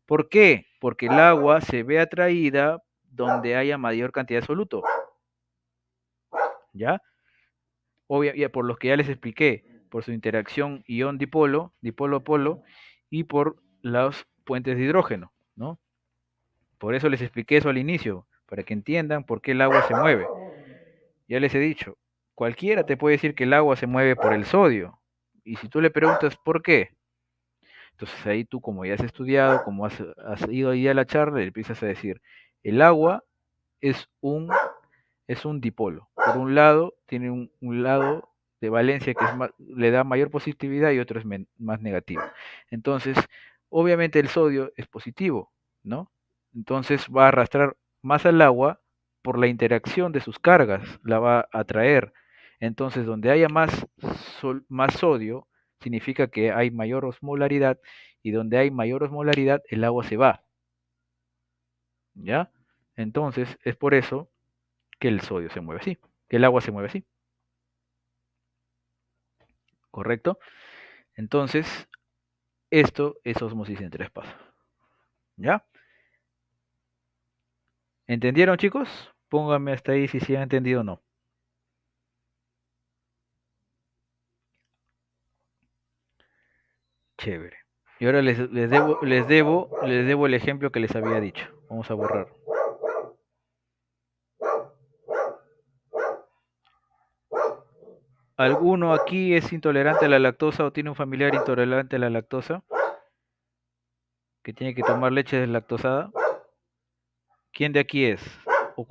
¿Por qué? Porque el agua se ve atraída donde haya mayor cantidad de soluto, ¿ya? Ya por los que ya les expliqué, por su interacción ion-dipolo, dipolo-polo, y por los puentes de hidrógeno, ¿no? Por eso les expliqué eso al inicio, para que entiendan por qué el agua se mueve. Ya les he dicho, cualquiera te puede decir que el agua se mueve por el sodio. Y si tú le preguntas por qué, entonces ahí tú como ya has estudiado, como has ido ahí a la charla, le empiezas a decir, el agua es es un dipolo. Por un lado, tiene un lado de valencia que le da mayor positividad y otro es más negativo. Entonces, obviamente el sodio es positivo, ¿no? Entonces va a arrastrar más al agua por la interacción de sus cargas, la va a atraer. Entonces, donde haya más sodio, significa que hay mayor osmolaridad y donde hay mayor osmolaridad, el agua se va, ¿ya? Entonces, es por eso que el sodio se mueve así, que el agua se mueve así, ¿correcto? Entonces, esto es osmosis en tres pasos, ¿ya? ¿Entendieron, chicos? Pónganme hasta ahí si han entendido o no. Chévere. Y ahora les debo el ejemplo que les había dicho. Vamos a borrar. ¿Alguno aquí es intolerante a la lactosa o tiene un familiar intolerante a la lactosa que tiene que tomar leche deslactosada? ¿Quién de aquí es? O,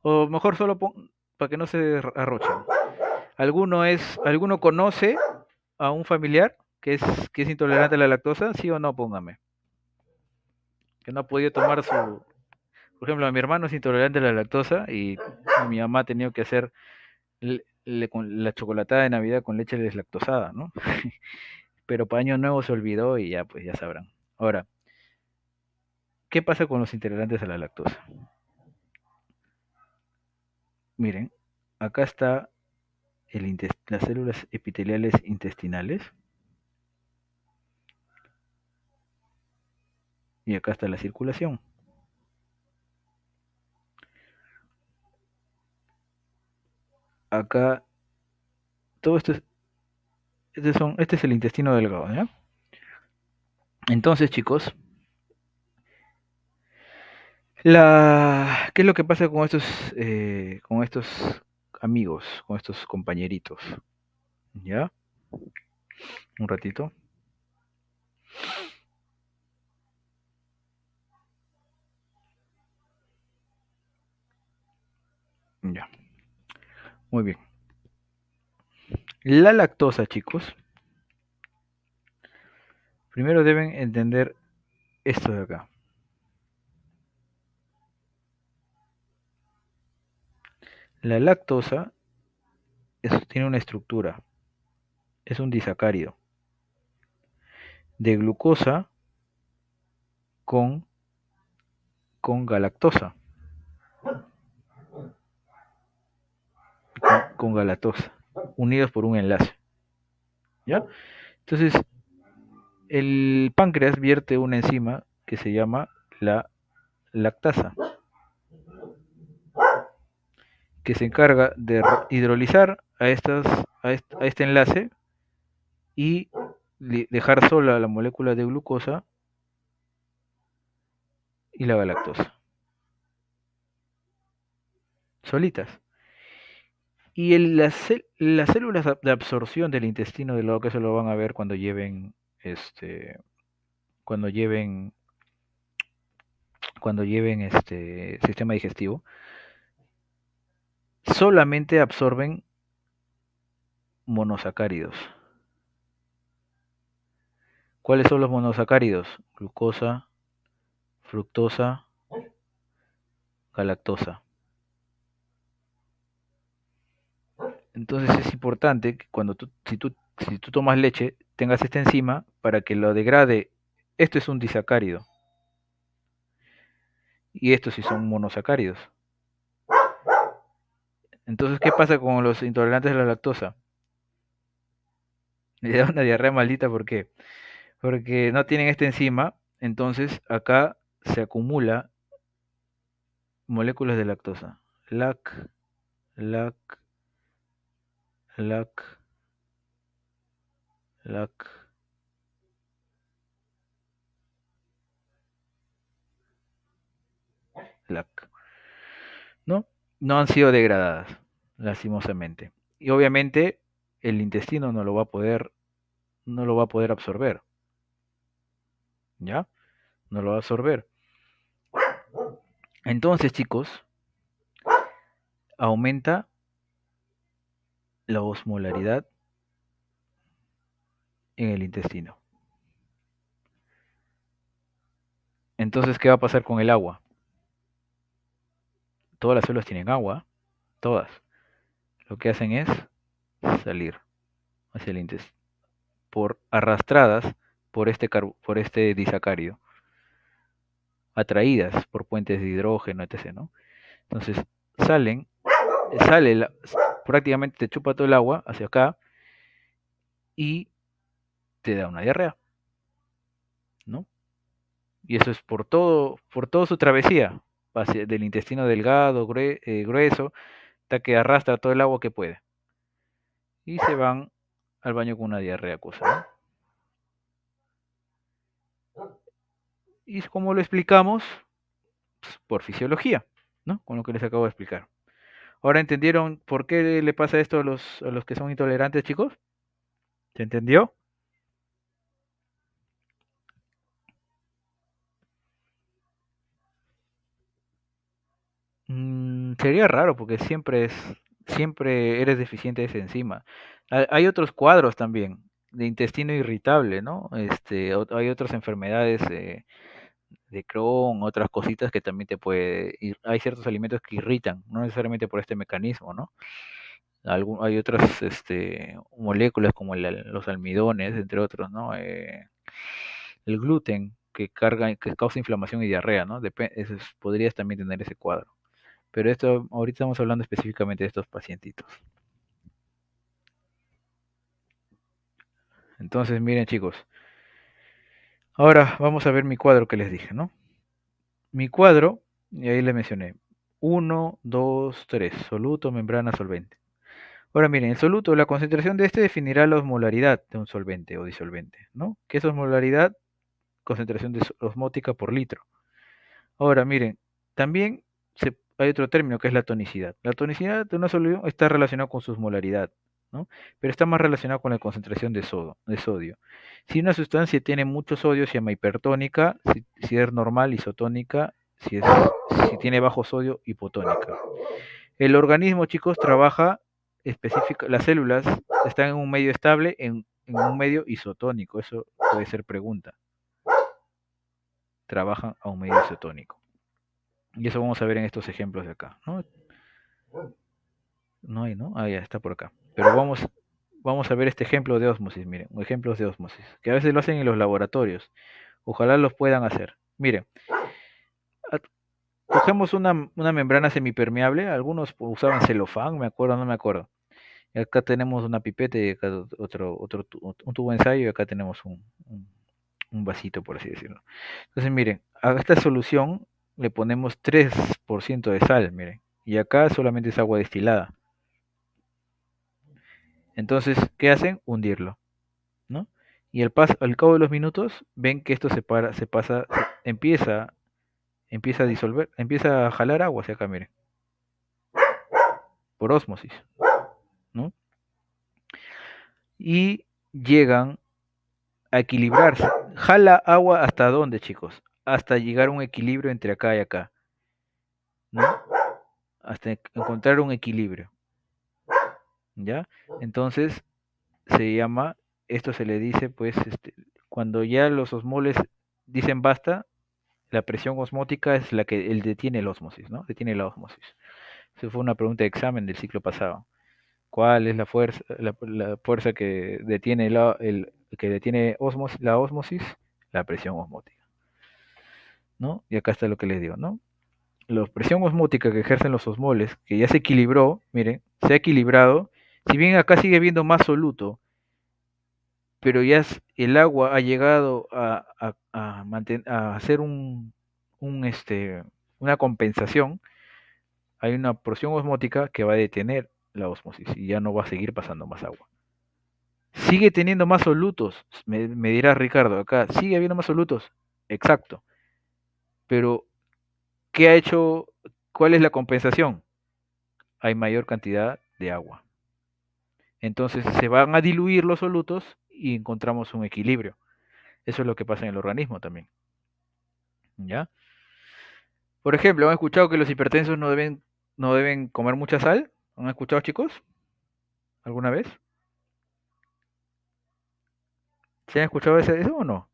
o mejor solo para que no se arrochen. ¿Alguno conoce a un familiar que es intolerante a la lactosa? ¿Sí o no? Póngame. Que no ha podido tomar Por ejemplo, a mi hermano es intolerante a la lactosa y mi mamá ha tenido que hacer con la chocolatada de Navidad con leche deslactosada, ¿no? Pero para Año Nuevo se olvidó y ya, pues ya sabrán. Ahora, ¿qué pasa con los intolerantes a la lactosa? Miren, acá está las células epiteliales intestinales y acá está la circulación. Acá, todo esto este es el intestino delgado, ¿ya? Entonces, chicos, ¿qué es lo que pasa con estos amigos, con estos compañeritos? ¿Ya? Un ratito. Ya. Muy bien. La lactosa, chicos, primero deben entender esto de acá. La lactosa tiene una estructura, es un disacárido de glucosa con, con galactosa, con galactosa, unidos por un enlace. ¿Ya? Entonces, el páncreas vierte una enzima que se llama la lactasa, que se encarga de hidrolizar a este enlace y dejar sola la molécula de glucosa y la galactosa, solitas. Y las células de absorción del intestino delgado, que eso lo van a ver este, cuando lleven, cuando lleven sistema digestivo, solamente absorben monosacáridos. ¿Cuáles son los monosacáridos? Glucosa, fructosa, galactosa. Entonces es importante que si tú tomas leche, tengas esta enzima para que lo degrade. Esto es un disacárido y estos sí son monosacáridos. Entonces, ¿qué pasa con los intolerantes a la lactosa? Le da una diarrea maldita, ¿por qué? Porque no tienen esta enzima, entonces acá se acumula moléculas de lactosa. Lac, lac, lac, lac, lac. ¿No? No han sido degradadas, lastimosamente. Y obviamente el intestino no lo va a poder absorber, ¿ya? No lo va a absorber. Entonces, chicos, aumenta la osmolaridad en el intestino. Entonces, ¿qué va a pasar con el agua? Todas las células tienen agua, todas. Lo que hacen es salir hacia el intestino, arrastradas por este disacárido, atraídas por puentes de hidrógeno, etc., ¿no? Entonces, salen, sale prácticamente te chupa todo el agua hacia acá y te da una diarrea, ¿no? Y eso es por toda su travesía, del intestino delgado, grueso, hasta que arrastra todo el agua que puede. Y se van al baño con una diarrea cosa, ¿no? Y como lo explicamos, pues, por fisiología, ¿no? Con lo que les acabo de explicar. ¿Ahora entendieron por qué le pasa esto a los que son intolerantes, chicos? ¿Se entendió? Sería raro porque siempre eres deficiente de esa enzima. Hay otros cuadros también de intestino irritable, ¿no? Hay otras enfermedades de Crohn, otras cositas que también hay ciertos alimentos que irritan, no necesariamente por este mecanismo, ¿no? Hay otras moléculas como los almidones, entre otros, ¿no? El gluten que causa inflamación y diarrea, ¿no? Podrías también tener ese cuadro. Pero esto, ahorita estamos hablando específicamente de estos pacientitos. Entonces, miren chicos, ahora vamos a ver mi cuadro que les dije, ¿no? Mi cuadro, y ahí le mencioné, uno, 2, 3, soluto, membrana, solvente. Ahora miren, el soluto, la concentración de este definirá la osmolaridad de un solvente o disolvente, ¿no? ¿Qué es osmolaridad? Concentración osmótica por litro. Ahora miren, también hay otro término que es la tonicidad. La tonicidad de una solución está relacionada con su osmolaridad, ¿no? Pero está más relacionado con la concentración de sodio. Si una sustancia tiene mucho sodio, se llama hipertónica; si es normal, isotónica; si tiene bajo sodio, hipotónica. El organismo, chicos, trabaja específico, las células están en un medio estable, en un medio isotónico. Eso puede ser pregunta. Trabajan a un medio isotónico. Y eso vamos a ver en estos ejemplos de acá, ¿no? No hay, ¿no? Ah, ya está por acá. Pero vamos a ver este ejemplo de ósmosis, miren, ejemplos de ósmosis, que a veces lo hacen en los laboratorios. Ojalá los puedan hacer. Miren, cogemos una membrana semipermeable, algunos usaban celofán, me acuerdo, no me acuerdo. Y acá tenemos una pipeta y acá un tubo de ensayo, y acá tenemos un vasito, por así decirlo. Entonces, miren, a esta solución le ponemos 3% de sal, miren, y acá solamente es agua destilada. Entonces, ¿qué hacen? Hundirlo, ¿no? Y al cabo de los minutos ven que esto empieza a disolver, empieza a jalar agua hacia acá, miren, por ósmosis, ¿no? Y llegan a equilibrarse. Jala agua hasta dónde, chicos? Hasta llegar a un equilibrio entre acá y acá, ¿no? Hasta encontrar un equilibrio, ¿ya? Entonces esto se le dice, pues, cuando ya los osmoles dicen basta, la presión osmótica es la que detiene el ósmosis, ¿no? Detiene la ósmosis. Esa fue una pregunta de examen del ciclo pasado. ¿Cuál es la fuerza que detiene la ósmosis? La presión osmótica, ¿no? Y acá está lo que les digo, ¿no? La presión osmótica que ejercen los osmoles, que ya se equilibró, miren, se ha equilibrado. Si bien acá sigue habiendo más soluto, pero el agua ha llegado a hacer una compensación. Hay una presión osmótica que va a detener la ósmosis y ya no va a seguir pasando más agua. Sigue teniendo más solutos, me dirá Ricardo, acá sigue habiendo más solutos, exacto, pero ¿qué ha hecho? ¿Cuál es la compensación? Hay mayor cantidad de agua. Entonces se van a diluir los solutos y encontramos un equilibrio. Eso es lo que pasa en el organismo también, ¿ya? Por ejemplo, ¿han escuchado que los hipertensos no deben comer mucha sal? ¿Han escuchado, chicos? ¿Alguna vez? ¿Se han escuchado eso o no?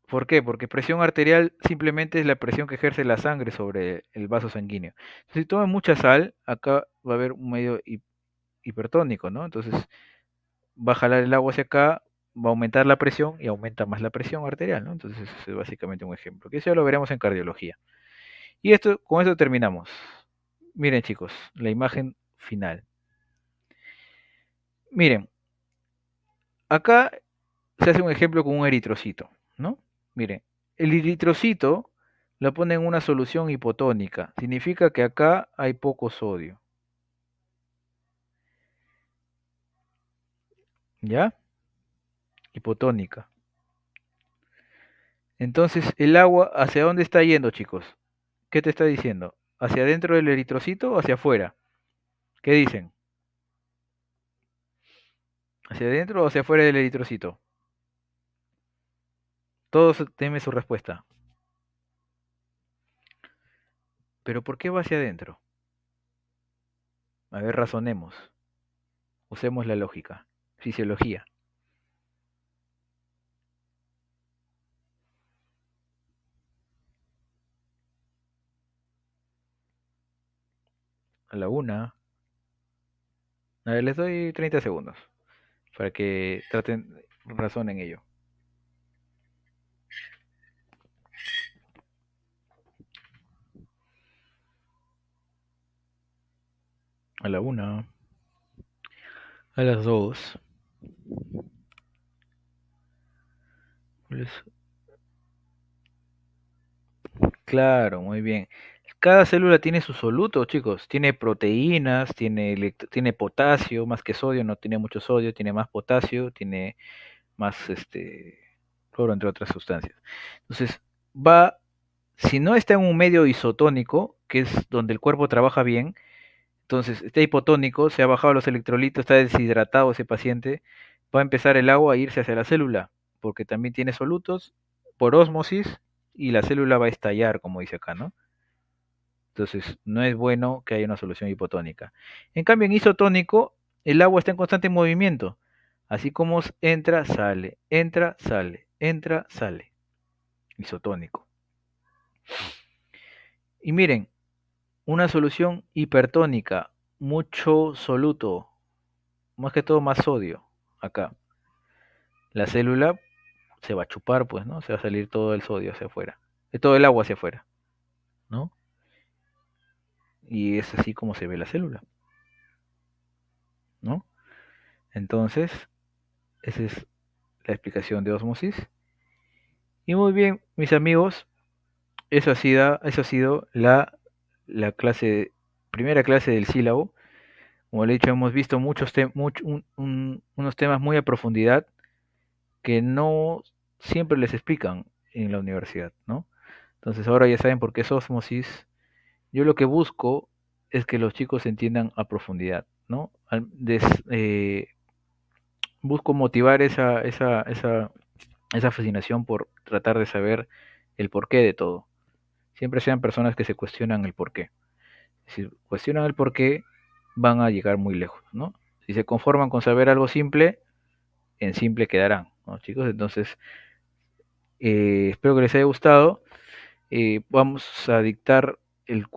¿Por qué? Porque presión arterial simplemente es la presión que ejerce la sangre sobre el vaso sanguíneo. Si toman mucha sal, acá va a haber un medio hipertónico, ¿no? Entonces va a jalar el agua hacia acá, va a aumentar la presión y aumenta más la presión arterial, ¿no? Entonces ese es básicamente un ejemplo, que eso ya lo veremos en cardiología. Y con esto terminamos. Miren chicos, la imagen final. Miren, acá se hace un ejemplo con un eritrocito, ¿no? Miren, el eritrocito lo pone en una solución hipotónica. Significa que acá hay poco sodio. ¿Ya? Hipotónica. Entonces, el agua, ¿hacia dónde está yendo, chicos? ¿Qué te está diciendo? ¿Hacia adentro del eritrocito o hacia afuera? ¿Qué dicen? ¿Hacia adentro o hacia afuera del eritrocito? Todos tienen su respuesta. ¿Pero por qué va hacia adentro? A ver, razonemos. Usemos la lógica. Fisiología. A la una. A ver, les doy 30 segundos para que razonen ello. a la una, a las dos. Claro, muy bien. Cada célula tiene su soluto, chicos. Tiene proteínas, tiene potasio, más que sodio, no tiene mucho sodio, tiene más potasio, tiene más cloro, entre otras sustancias. Entonces, va, si no está en un medio isotónico, que es donde el cuerpo trabaja bien, entonces está hipotónico, se ha bajado los electrolitos, está deshidratado ese paciente, va a empezar el agua a irse hacia la célula, porque también tiene solutos por ósmosis y la célula va a estallar, como dice acá, ¿no? Entonces, no es bueno que haya una solución hipotónica. En cambio, en isotónico, el agua está en constante movimiento. Así como entra, sale, entra, sale, entra, sale. Isotónico. Y miren, una solución hipertónica, mucho soluto, más que todo más sodio. Acá. La célula se va a chupar, pues, ¿no? Se va a salir todo el sodio hacia afuera. Todo el agua hacia afuera, ¿no? Y es así como se ve la célula, ¿no? Entonces, esa es la explicación de ósmosis. Y muy bien, mis amigos, eso ha sido la clase, primera clase del sílabo. Como le he dicho, hemos visto unos temas muy a profundidad que no siempre les explican en la universidad, ¿no? Entonces ahora ya saben por qué es ósmosis. Yo lo que busco es que los chicos entiendan a profundidad, ¿no? Busco motivar esa fascinación por tratar de saber el porqué de todo. Siempre sean personas que se cuestionan el porqué. Si cuestionan el porqué, van a llegar muy lejos, ¿no? Si se conforman con saber algo simple, en simple quedarán, ¿no, chicos? Entonces, espero que les haya gustado. Vamos a dictar el curso